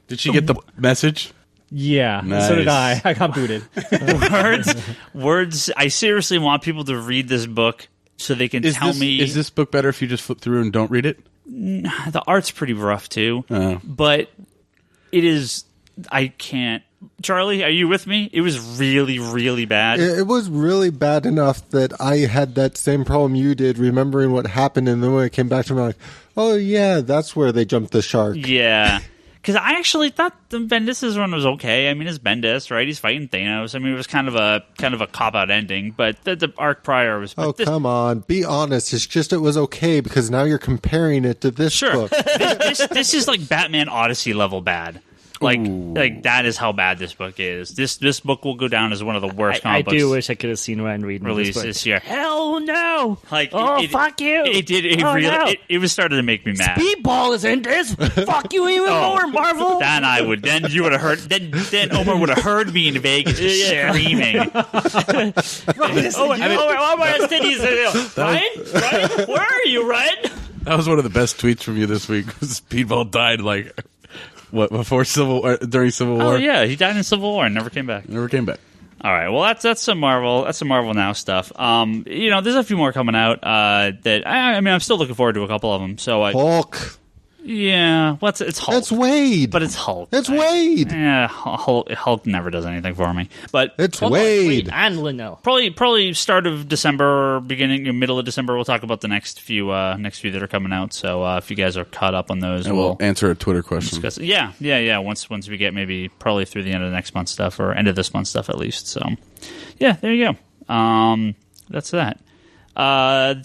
Did she get the message? Yeah, nice. So did I. I got booted. Words. I seriously want people to read this book so they can tell me. Is this book better if you just flip through and don't read it? The art's pretty rough too, but it is I can't. Charlie, are you with me? It was really, really bad. It was really bad enough that I had that same problem you did, remembering what happened, and then when I came back to me, I'm like, oh yeah, that's where they jumped the shark. Yeah. Because I actually thought the Bendis' run was okay. I mean, it's Bendis, right? He's fighting Thanos. I mean, it was kind of a cop-out ending, but the arc prior was... Come on. Be honest. It's just it was okay because now you're comparing it to this book. This is like Batman Odyssey level bad. Like that is how bad this book is. This book will go down as one of the worst comic books. I do wish I could have seen Ryan Reed released this year. Hell no! Like, fuck you! It did. It was starting to make me mad. Speedball is in this. Fuck you even more, Marvel. Then I would. Then you would have heard. Then Omar would have heard me in Vegas screaming. Ryan, where are you, Ryan? That was one of the best tweets from you this week. Speedball died before during Civil War? Oh yeah, he died in Civil War and never came back. All right, well that's some Marvel. That's some Marvel Now stuff. There's a few more coming out that I mean I'm still looking forward to a couple of them. So Hulk. Yeah, it's Hulk. It's Wade. But it's Hulk. It's Wade. Yeah, Hulk never does anything for me. But it's Wade and Linnell. Probably start of December, middle of December. We'll talk about the next few that are coming out. So if you guys are caught up on those, and we'll answer a Twitter question. Discuss it. Yeah. Once we get maybe probably through the end of the next month stuff or end of this month stuff at least. So yeah, there you go. That's that.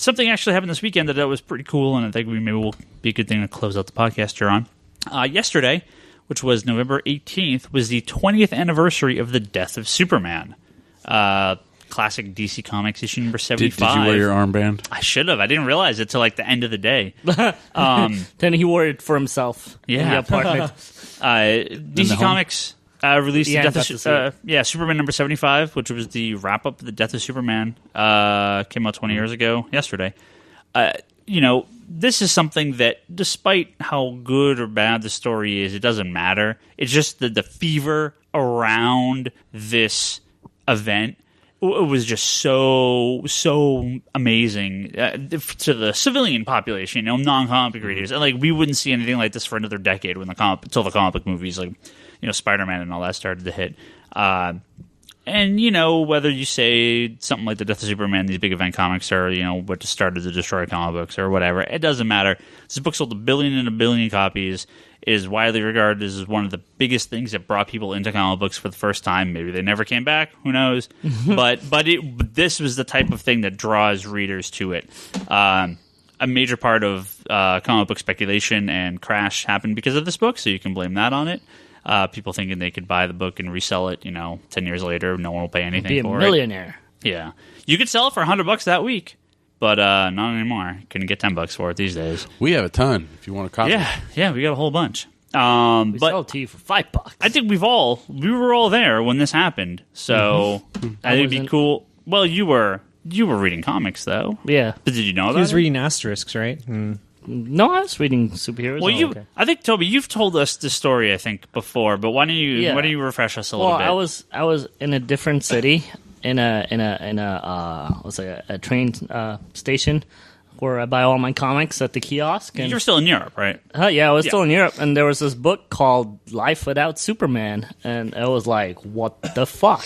Something actually happened this weekend that was pretty cool, and I think maybe will be a good thing to close out the podcast here on. Yesterday, which was November 18th, was the 20th anniversary of the death of Superman. Classic DC Comics issue number 75. Did you wear your armband? I should have. I didn't realize it till like the end of the day. Then he wore it for himself in the apartment. DC Comics... released the Death of Superman number 75, which was the wrap up of the Death of Superman. Came out 20 years ago yesterday. This is something that, despite how good or bad the story is, it doesn't matter. It's just that the fever around this event was just so amazing to the civilian population, non-comic readers, and like we wouldn't see anything like this for another decade until the comic book movies like. Spider-Man and all that started to hit. And, whether you say something like the Death of Superman, these big event comics are, what just started to destroy comic books or whatever, it doesn't matter. This book sold 1 billion copies. It is widely regarded as one of the biggest things that brought people into comic books for the first time. Maybe they never came back. Who knows? But this was the type of thing that draws readers to it. A major part of comic book speculation and crash happened because of this book, so you can blame that on it. People thinking they could buy the book and resell it, 10 years later, no one will pay anything for it. Be a millionaire. Yeah. You could sell it for $100 that week, but not anymore. Couldn't get $10 for it these days. We have a ton if you want a copy. Yeah, we got a whole bunch. We sell it to you for $5. I think we were all there when this happened, so I think it'd be cool. Well, you were reading comics, though. Yeah. But did you know that? He was reading Asterisks, right? No, I was reading superheroes. Well, I think Toby, you've told us this story before, but why don't you refresh us a little bit? Well, I was in a different city in a train station where I buy all my comics at the kiosk. And you're still in Europe, right? Yeah, I was still in Europe, and there was this book called Life Without Superman, and I was like, what the fuck?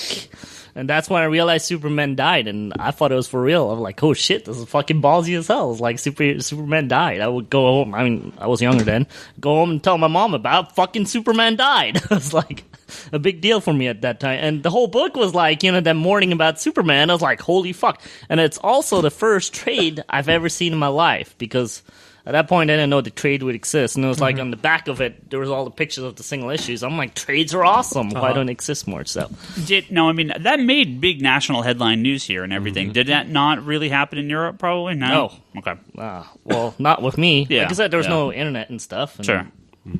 And that's when I realized Superman died, and I thought it was for real. I was like, oh shit, this is fucking ballsy as hell. It's like Superman died. I would go home. I mean, I was younger then. Go home and tell my mom about fucking Superman died. It was like a big deal for me at that time. And the whole book was like, that morning about Superman. I was like, holy fuck. And it's also the first trade I've ever seen in my life, because at that point, I didn't know the trade would exist. And it was like on the back of it, there was all the pictures of the single issues. I'm like, trades are awesome. Why don't they exist more? So, that made big national headline news here and everything. Did that not really happen in Europe, probably? No. Okay. Well, not with me. Yeah. Like I said, there was no internet and stuff. And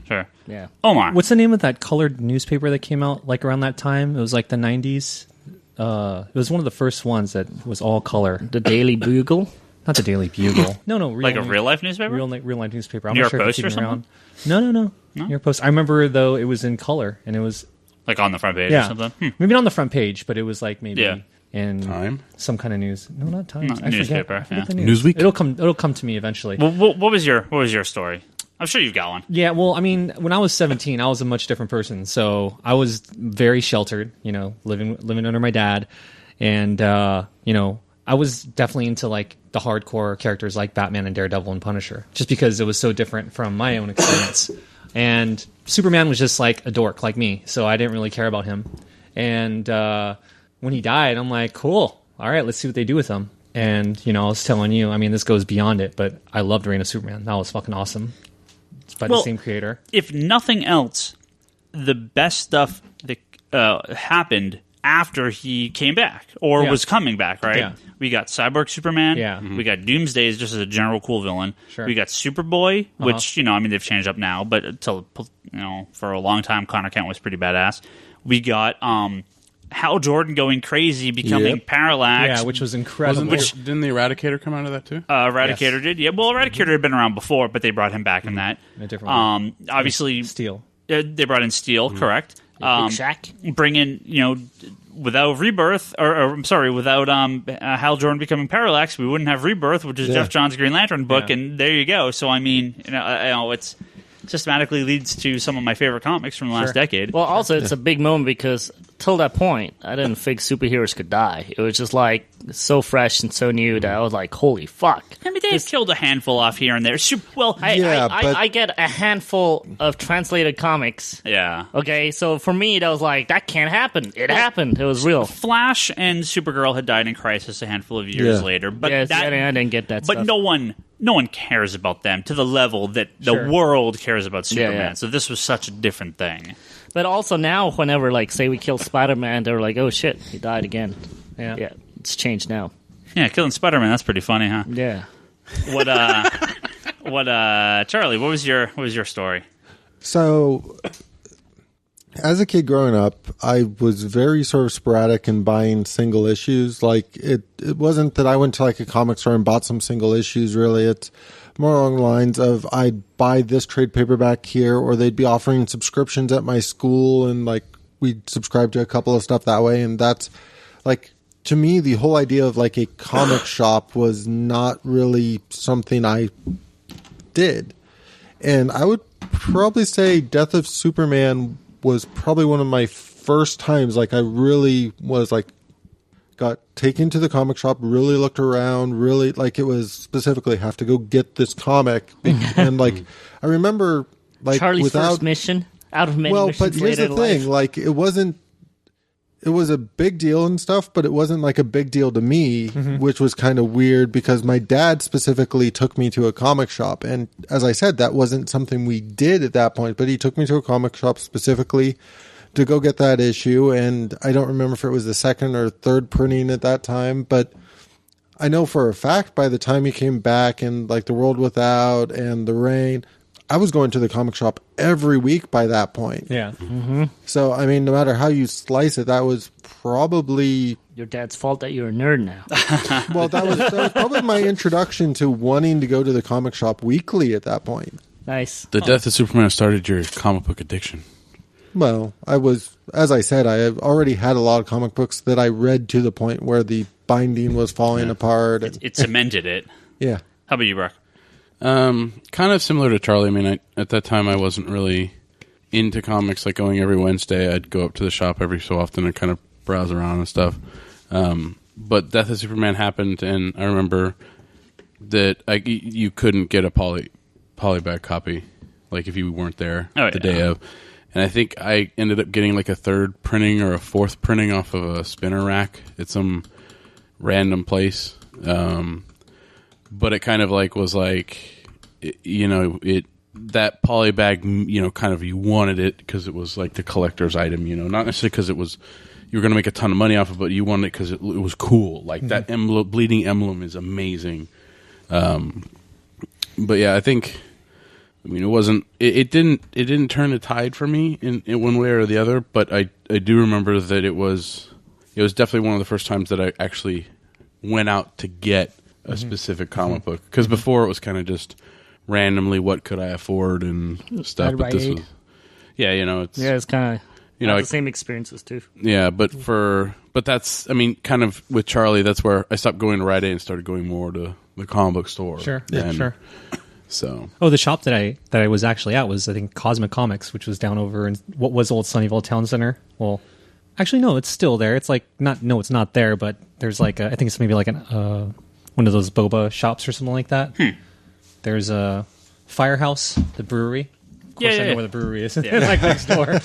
Sure. Yeah. Omar. What's the name of that colored newspaper that came out like around that time? It was like the 90s. It was one of the first ones that was all color. The Daily Bugle? Not the Daily Bugle. No, like a real-life newspaper? Real life newspaper. I'm New not York sure Post if or it's even something? around. No. New York Post. I remember, though, it was in color, and it was... Like on the front page or something? Maybe not on the front page, but it was like maybe in Time? some kind of news. No, not Times. Newspaper. I forget the news. Newsweek? It'll come to me eventually. Well, what was your story? I'm sure you've got one. Yeah, well, I mean, when I was 17, I was a much different person. So I was very sheltered, living under my dad, and I was definitely into like the hardcore characters like Batman and Daredevil and Punisher, just because it was so different from my own experience. And Superman was just like a dork like me, so I didn't really care about him. And when he died, I'm like, cool. All right, let's see what they do with him. And I was telling you, I mean, this goes beyond it, but I loved Reign of Superman. That was fucking awesome. It's by the same creator. If nothing else, the best stuff that happened after he came back or was coming back, right? Yeah. We got Cyborg Superman. Yeah. We got Doomsday just as a general cool villain. Sure. We got Superboy, which, they've changed up now, but until, for a long time, Connor Kent was pretty badass. We got Hal Jordan going crazy, becoming Parallax. Yeah, which was incredible. Didn't the Eradicator come out of that too? Eradicator did. Yeah, well, Eradicator had been around before, but they brought him back in that. In a different way. Obviously, Steel. They brought in Steel, correct. Big Shaq. Bring in, without Rebirth, without Hal Jordan becoming Parallax, we wouldn't have Rebirth, which is Jeff Johns' Green Lantern book, and there you go. So, I mean, it's systematically leads to some of my favorite comics from the last decade. Well, also, it's a big moment because till that point, I didn't think superheroes could die. It was just like so fresh and so new that I was like, holy fuck. I mean, they've killed a handful off here and there. I get a handful of translated comics. Yeah. Okay, so for me, that was like, that can't happen. It happened. It was real. Flash and Supergirl had died in Crisis a handful of years later. But I didn't get that But stuff. no one cares about them to the level that the world cares about Superman. Yeah. So this was such a different thing. But also now, whenever, like, say we kill Spider-Man, they're like, oh shit, he died again. Yeah, it's changed now. Yeah, killing Spider-Man, that's pretty funny, huh? Yeah. Charlie, what was your story? So, as a kid growing up, I was very sort of sporadic in buying single issues. Like, it wasn't that I went to like a comic store and bought some single issues, really. It's more along the lines of I'd buy this trade paperback here, or they'd be offering subscriptions at my school, and like we'd subscribe to a couple of stuff that way. And that's like, to me, the whole idea of like a comic shop was not really something I did. And I would probably say Death of Superman was probably one of my first times like I really was like got taken to the comic shop, really looked around, really like it was specifically have to go get this comic. And like I remember like Charlie's first mission out of many missions but here's later the in thing, life. like it was a big deal and stuff, but it wasn't like a big deal to me, which was kind of weird because my dad specifically took me to a comic shop. And as I said, that wasn't something we did at that point, but he took me to a comic shop specifically to go get that issue. And I don't remember if it was the second or third printing at that time, but I know for a fact by the time he came back and like The World Without and The Rain, I was going to the comic shop every week by that point. Yeah. So, I mean, no matter how you slice it, that was probably... Your dad's fault that you're a nerd now. Well, that was probably my introduction to wanting to go to the comic shop weekly at that point. Nice. The Death of Superman started your comic book addiction. Well, I was, as I said, I have already had a lot of comic books that I read to the point where the binding was falling apart. And, It cemented it. yeah. How about you, Brock? Kind of similar to Charlie. I mean, at that time, I wasn't really into comics. Like going every Wednesday, I'd go up to the shop every so often and kind of browse around and stuff. But Death of Superman happened, and I remember that you couldn't get a polybag copy, like if you weren't there the day of. And I think I ended up getting like a third printing or a fourth printing off of a spinner rack at some random place. But it kind of like was like, that polybag, kind of you wanted it because it was like the collector's item, not necessarily because it was, you were going to make a ton of money off of it, but you wanted it because it was cool. Like that bleeding emblem is amazing. But yeah, I think, it wasn't, it didn't turn the tide for me in one way or the other, but I do remember that it was definitely one of the first times that I actually went out to get a specific comic book, because before it was kind of just randomly what could I afford and stuff. But this was, it's kind of the same experiences too. Yeah, but that's kind of with Charlie, that's where I stopped going to Rite Aid and started going more to the comic book store. Sure, and, sure. So the shop that I was actually at was, I think, Cosmic Comics, which was down over in what was old Sunnyvale Town Center. Well, actually, no, it's still there. It's like it's not there, but there's like I think it's maybe like one of those boba shops or something like that. There's a Firehouse, the brewery. Of course, I know where the brewery is. Yeah. Like next door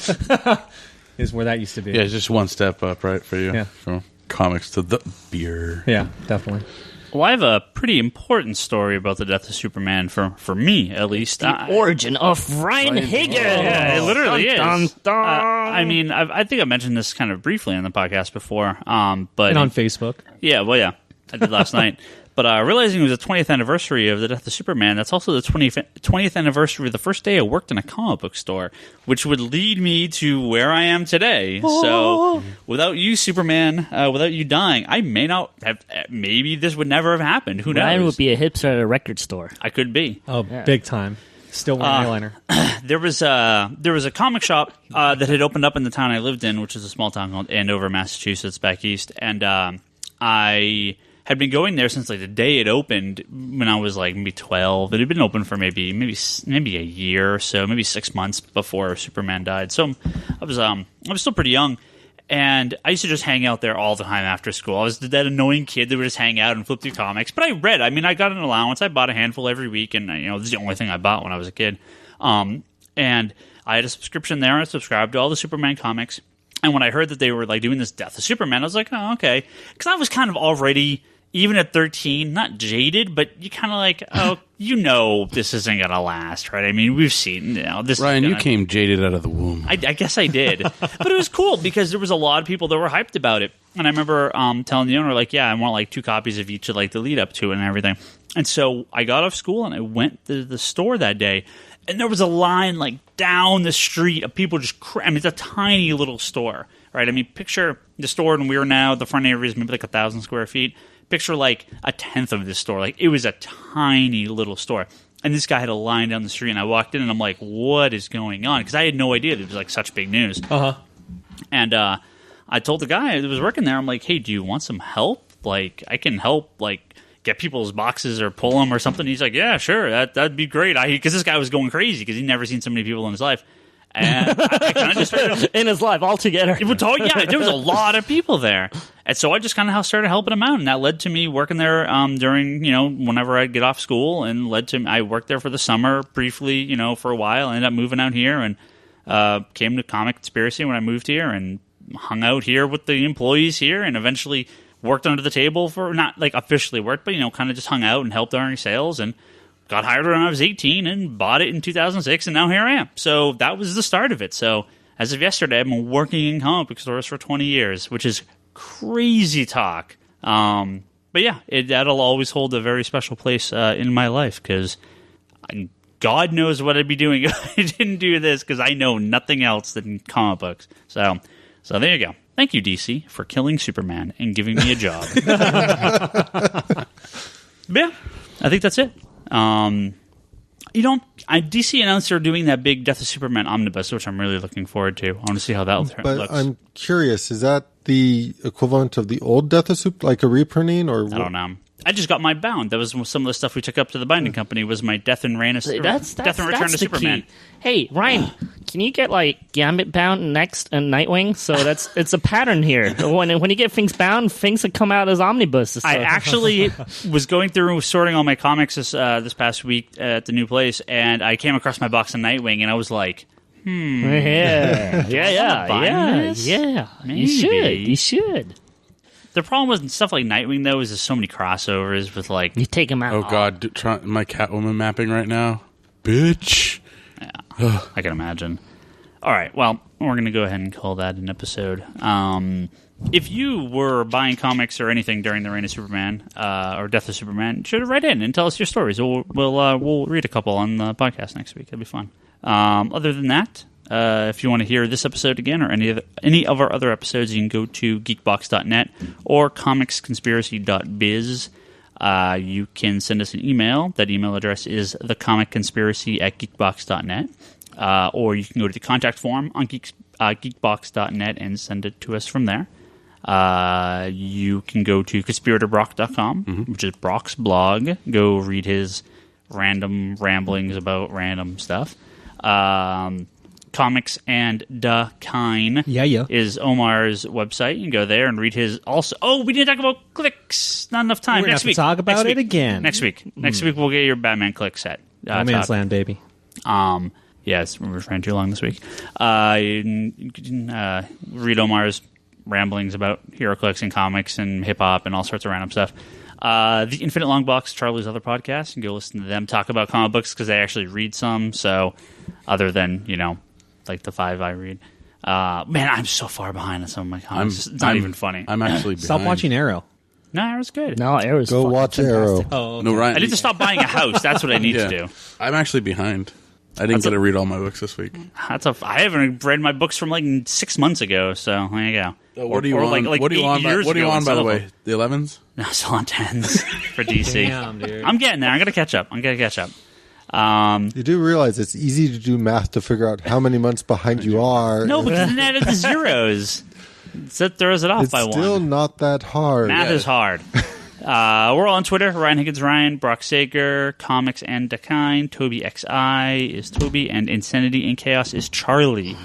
is where that used to be. yeah, it's just one step up, right, for you, Yeah. from comics to the beer. Yeah, definitely. Well, I have a pretty important story about the death of Superman for me, at least. Origin of Ryan Higgins. Yeah, it literally Dun, is. dun, dun. I mean, I think I mentioned this kind of briefly on the podcast before, but And on Facebook. yeah, I did last night. But realizing it was the 20th anniversary of the death of Superman, that's also the 20th anniversary of the first day I worked in a comic book store, which would lead me to where I am today. So without you, Superman, without you dying, I may not have, maybe this would never have happened. Who knows? Ryan would be a hipster at a record store. I could be. Oh, big time. Still wearing eyeliner. There was a comic shop that had opened up in the town I lived in, which is a small town called Andover, Massachusetts, back east, and I had been going there since like the day it opened when I was like maybe 12. It had been open for maybe a year or so, maybe 6 months before Superman died. So I was still pretty young, and I used to just hang out there all the time after school. I was that annoying kid that would just hang out and flip through comics. But I read. I mean, I got an allowance. I bought a handful every week, and this is the only thing I bought when I was a kid. And I had a subscription there. I subscribed to all the Superman comics. And when I heard that they were like doing this Death of Superman, I was like, oh, okay, because I was kind of already, even at 13, not jaded, but you kind of like, this isn't going to last, right? I mean, we've seen, this. Ryan, you came jaded out of the womb. I guess I did. But it was cool because there was a lot of people that were hyped about it. And I remember telling the owner, like, I want like 2 copies of each of like the lead up to it and everything. And so I got off school and I went to the store that day. And there was a line like down the street of people just it's a tiny little store, right? I mean, picture the store in We're Now, the front area is maybe like 1,000 square feet. Picture like a tenth of this store. Like it was a tiny little store. And this guy had a line down the street, and I walked in and I'm like, what is going on? Because I had no idea that it was like such big news. And I told the guy that was working there, I'm like, hey, do you want some help? Like, I can help, like, get people's boxes or pull them or something. He's like, yeah, sure, that'd be great. Because this guy was going crazy because he'd never seen so many people in his life. And I kind of just started in his life altogether. There was a lot of people there. And so I just kind of started helping him out. And that led to me working there during, whenever I'd get off school, and led to I worked there for the summer briefly, for a while. I ended up moving out here and came to Comic Conspiracy when I moved here and hung out here with the employees here, and eventually worked under the table for, not like officially worked, but, kind of just hung out and helped during sales, and got hired when I was 18 and bought it in 2006, and now here I am. So that was the start of it. So as of yesterday, I've been working in comic book stores for 20 years, which is crazy talk. But yeah, that'll always hold a very special place in my life, because God knows what I'd be doing if I didn't do this, because I know nothing else than comic books. So there you go. Thank you, DC, for killing Superman and giving me a job. But yeah, I think that's it. DC announced they're doing that big Death of Superman Omnibus, which I'm really looking forward to. I want to see how that looks. But I'm curious, is that the equivalent of the old Death of Superman, like a reprinting, or I don't know. I just got my bound. That was some of the stuff we took up to the binding company. Was my Death and Return to Superman. Key. Hey, Ryan, can you get like Gambit bound next and Nightwing? So it's a pattern here. When you get things bound, things that come out as omnibuses. So. I actually was going through sorting all my comics this past week at the new place, and I came across my box of Nightwing, and I was like, yeah. Maybe. You should. The problem with stuff like Nightwing, though, is there's so many crossovers with, like... You take them out. Oh, God. My Catwoman mapping right now. Bitch. Yeah, I can imagine. All right, well, we're going to go ahead and call that an episode. If you were buying comics or anything during the reign of Superman or Death of Superman, you should write in and tell us your stories. We'll read a couple on the podcast next week. It'll be fun. Other than that... if you want to hear this episode again or any of our other episodes, you can go to geekbox.net or comicsconspiracy.biz. You can send us an email. That email address is thecomicconspiracy@geekbox.net. Or you can go to the contact form on geekbox.net and send it to us from there. You can go to conspiratorbrock.com, which is Brock's blog. Go read his random ramblings about random stuff. Comics and Da Kine is Omar's website. You can go there and read his also. Oh, we didn't talk about clicks. Not enough time. We're Next gonna week. talk about it again. Next week. Next week we'll get your Batman click set. No Man's Land, baby. Yes, we ran too long this week. You can read Omar's ramblings about HeroClix and comics and hip-hop and all sorts of random stuff. The Infinite Long Box, Charlie's other podcast, you can go listen to them talk about comic books because they actually read some. So other than, like the 5 I read. Man, I'm so far behind on some of my comics. It's not even funny. I'm actually behind. Stop watching Arrow. No, Arrow's good. No, Arrow's Go fucking watch fantastic. Arrow. Oh, okay. No, Ryan. I need to stop buying a house. That's what I need to do. I'm actually behind. I didn't get to read all my books this week. I haven't read my books from like 6 months ago, so there you go. What are you on? What are you on? What are you on, by the way? The 11s? No, still on 10s for DC. Damn, dude. I'm getting there. I'm going to catch up. You do realize it's easy to do math to figure out how many months behind you are. No, because then add the zeros. That throws it off It's by still one. not that hard. Math is hard. We're all on Twitter. Ryan Higgins, Ryan, Brock Sager, Comics and Dakine, Toby XI is Toby, and Insanity and Chaos is Charlie.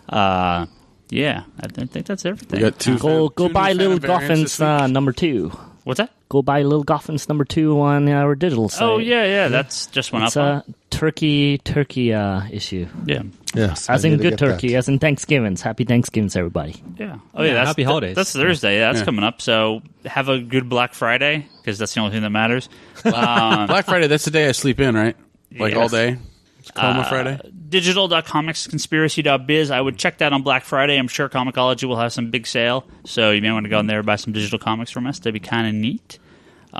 I think that's everything. We got two. Go buy Little Goffins Goffins number 2. What's that? Go buy Little Goffins number 2 on our digital site. Oh, yeah. That's just went It's up. a turkey issue. Yeah. Yes, As I in need to good get that. Digital.comicsconspiracy.biz. I would check that on Black Friday. I'm sure Comixology will have some big sale, so you may want to go in there and buy some digital comics from us. That'd be kind of neat. We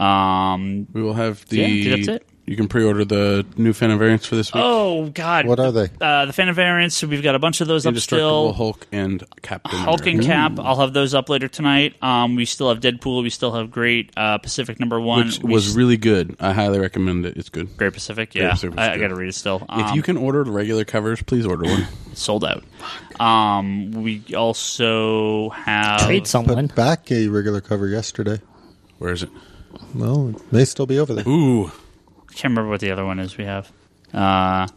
will have the. Yeah, that's it. You can pre-order the new Phantom variants for this week. Oh, God. What are they? The Phantom variants, so we've got a bunch of those up Indestructible still. Hulk and Captain Hulk and America. Cap, I'll have those up later tonight. We still have Deadpool. We still have Great Pacific #1. Which was really good. I highly recommend it. It's good. Great Pacific, yeah. Pacific's I good. got to read it still. If you can order the regular covers, please order one. Sold out. We also have... Trade someone. Put back a regular cover yesterday. Where is it? Well, it may still be over there. Ooh. I can't remember what the other one is we have. Deadpool.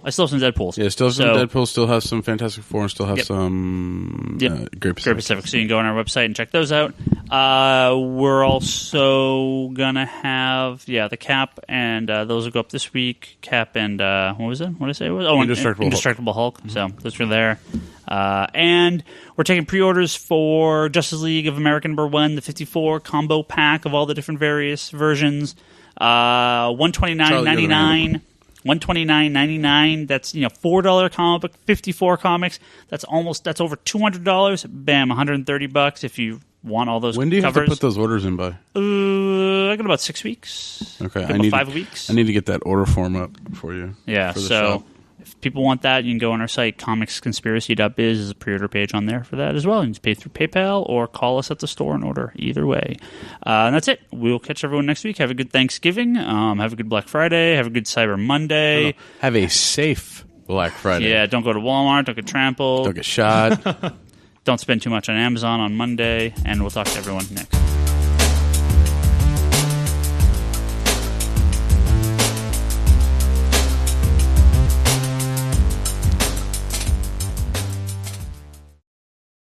I still have some Deadpools. Yeah, still have some So- Deadpool, still have some Fantastic Four, and still have Yep. some Yep. Great Pacific. Great Pacific. So you can go on our website and check those out. We're also going to have, the Cap, and those will go up this week. Cap and, what was it? What did I say it was? Oh, Indestructible Hulk. So those are there. And we're taking pre-orders for Justice League of America #1, the 54 combo pack of all the different various versions. $129.99. $129.99. That's $4 comic book, 54 comics. That's over $200. Bam, $130 if you want all those. When do you covers. have to put those orders in by? I got about 6 weeks. Okay, Got about 5 weeks. I need to get that order form up for you. Yeah, for the so shop. if people want that, you can go on our site, comicsconspiracy.biz. There's a pre-order page on there for that as well. You can just pay through PayPal or call us at the store and order. Either way. And that's it. We'll catch everyone next week. Have a good Thanksgiving. Have a good Black Friday. Have a good Cyber Monday. Have a safe Black Friday. Yeah, don't go to Walmart. Don't get trampled. Don't get shot. Don't spend too much on Amazon on Monday. And we'll talk to everyone next.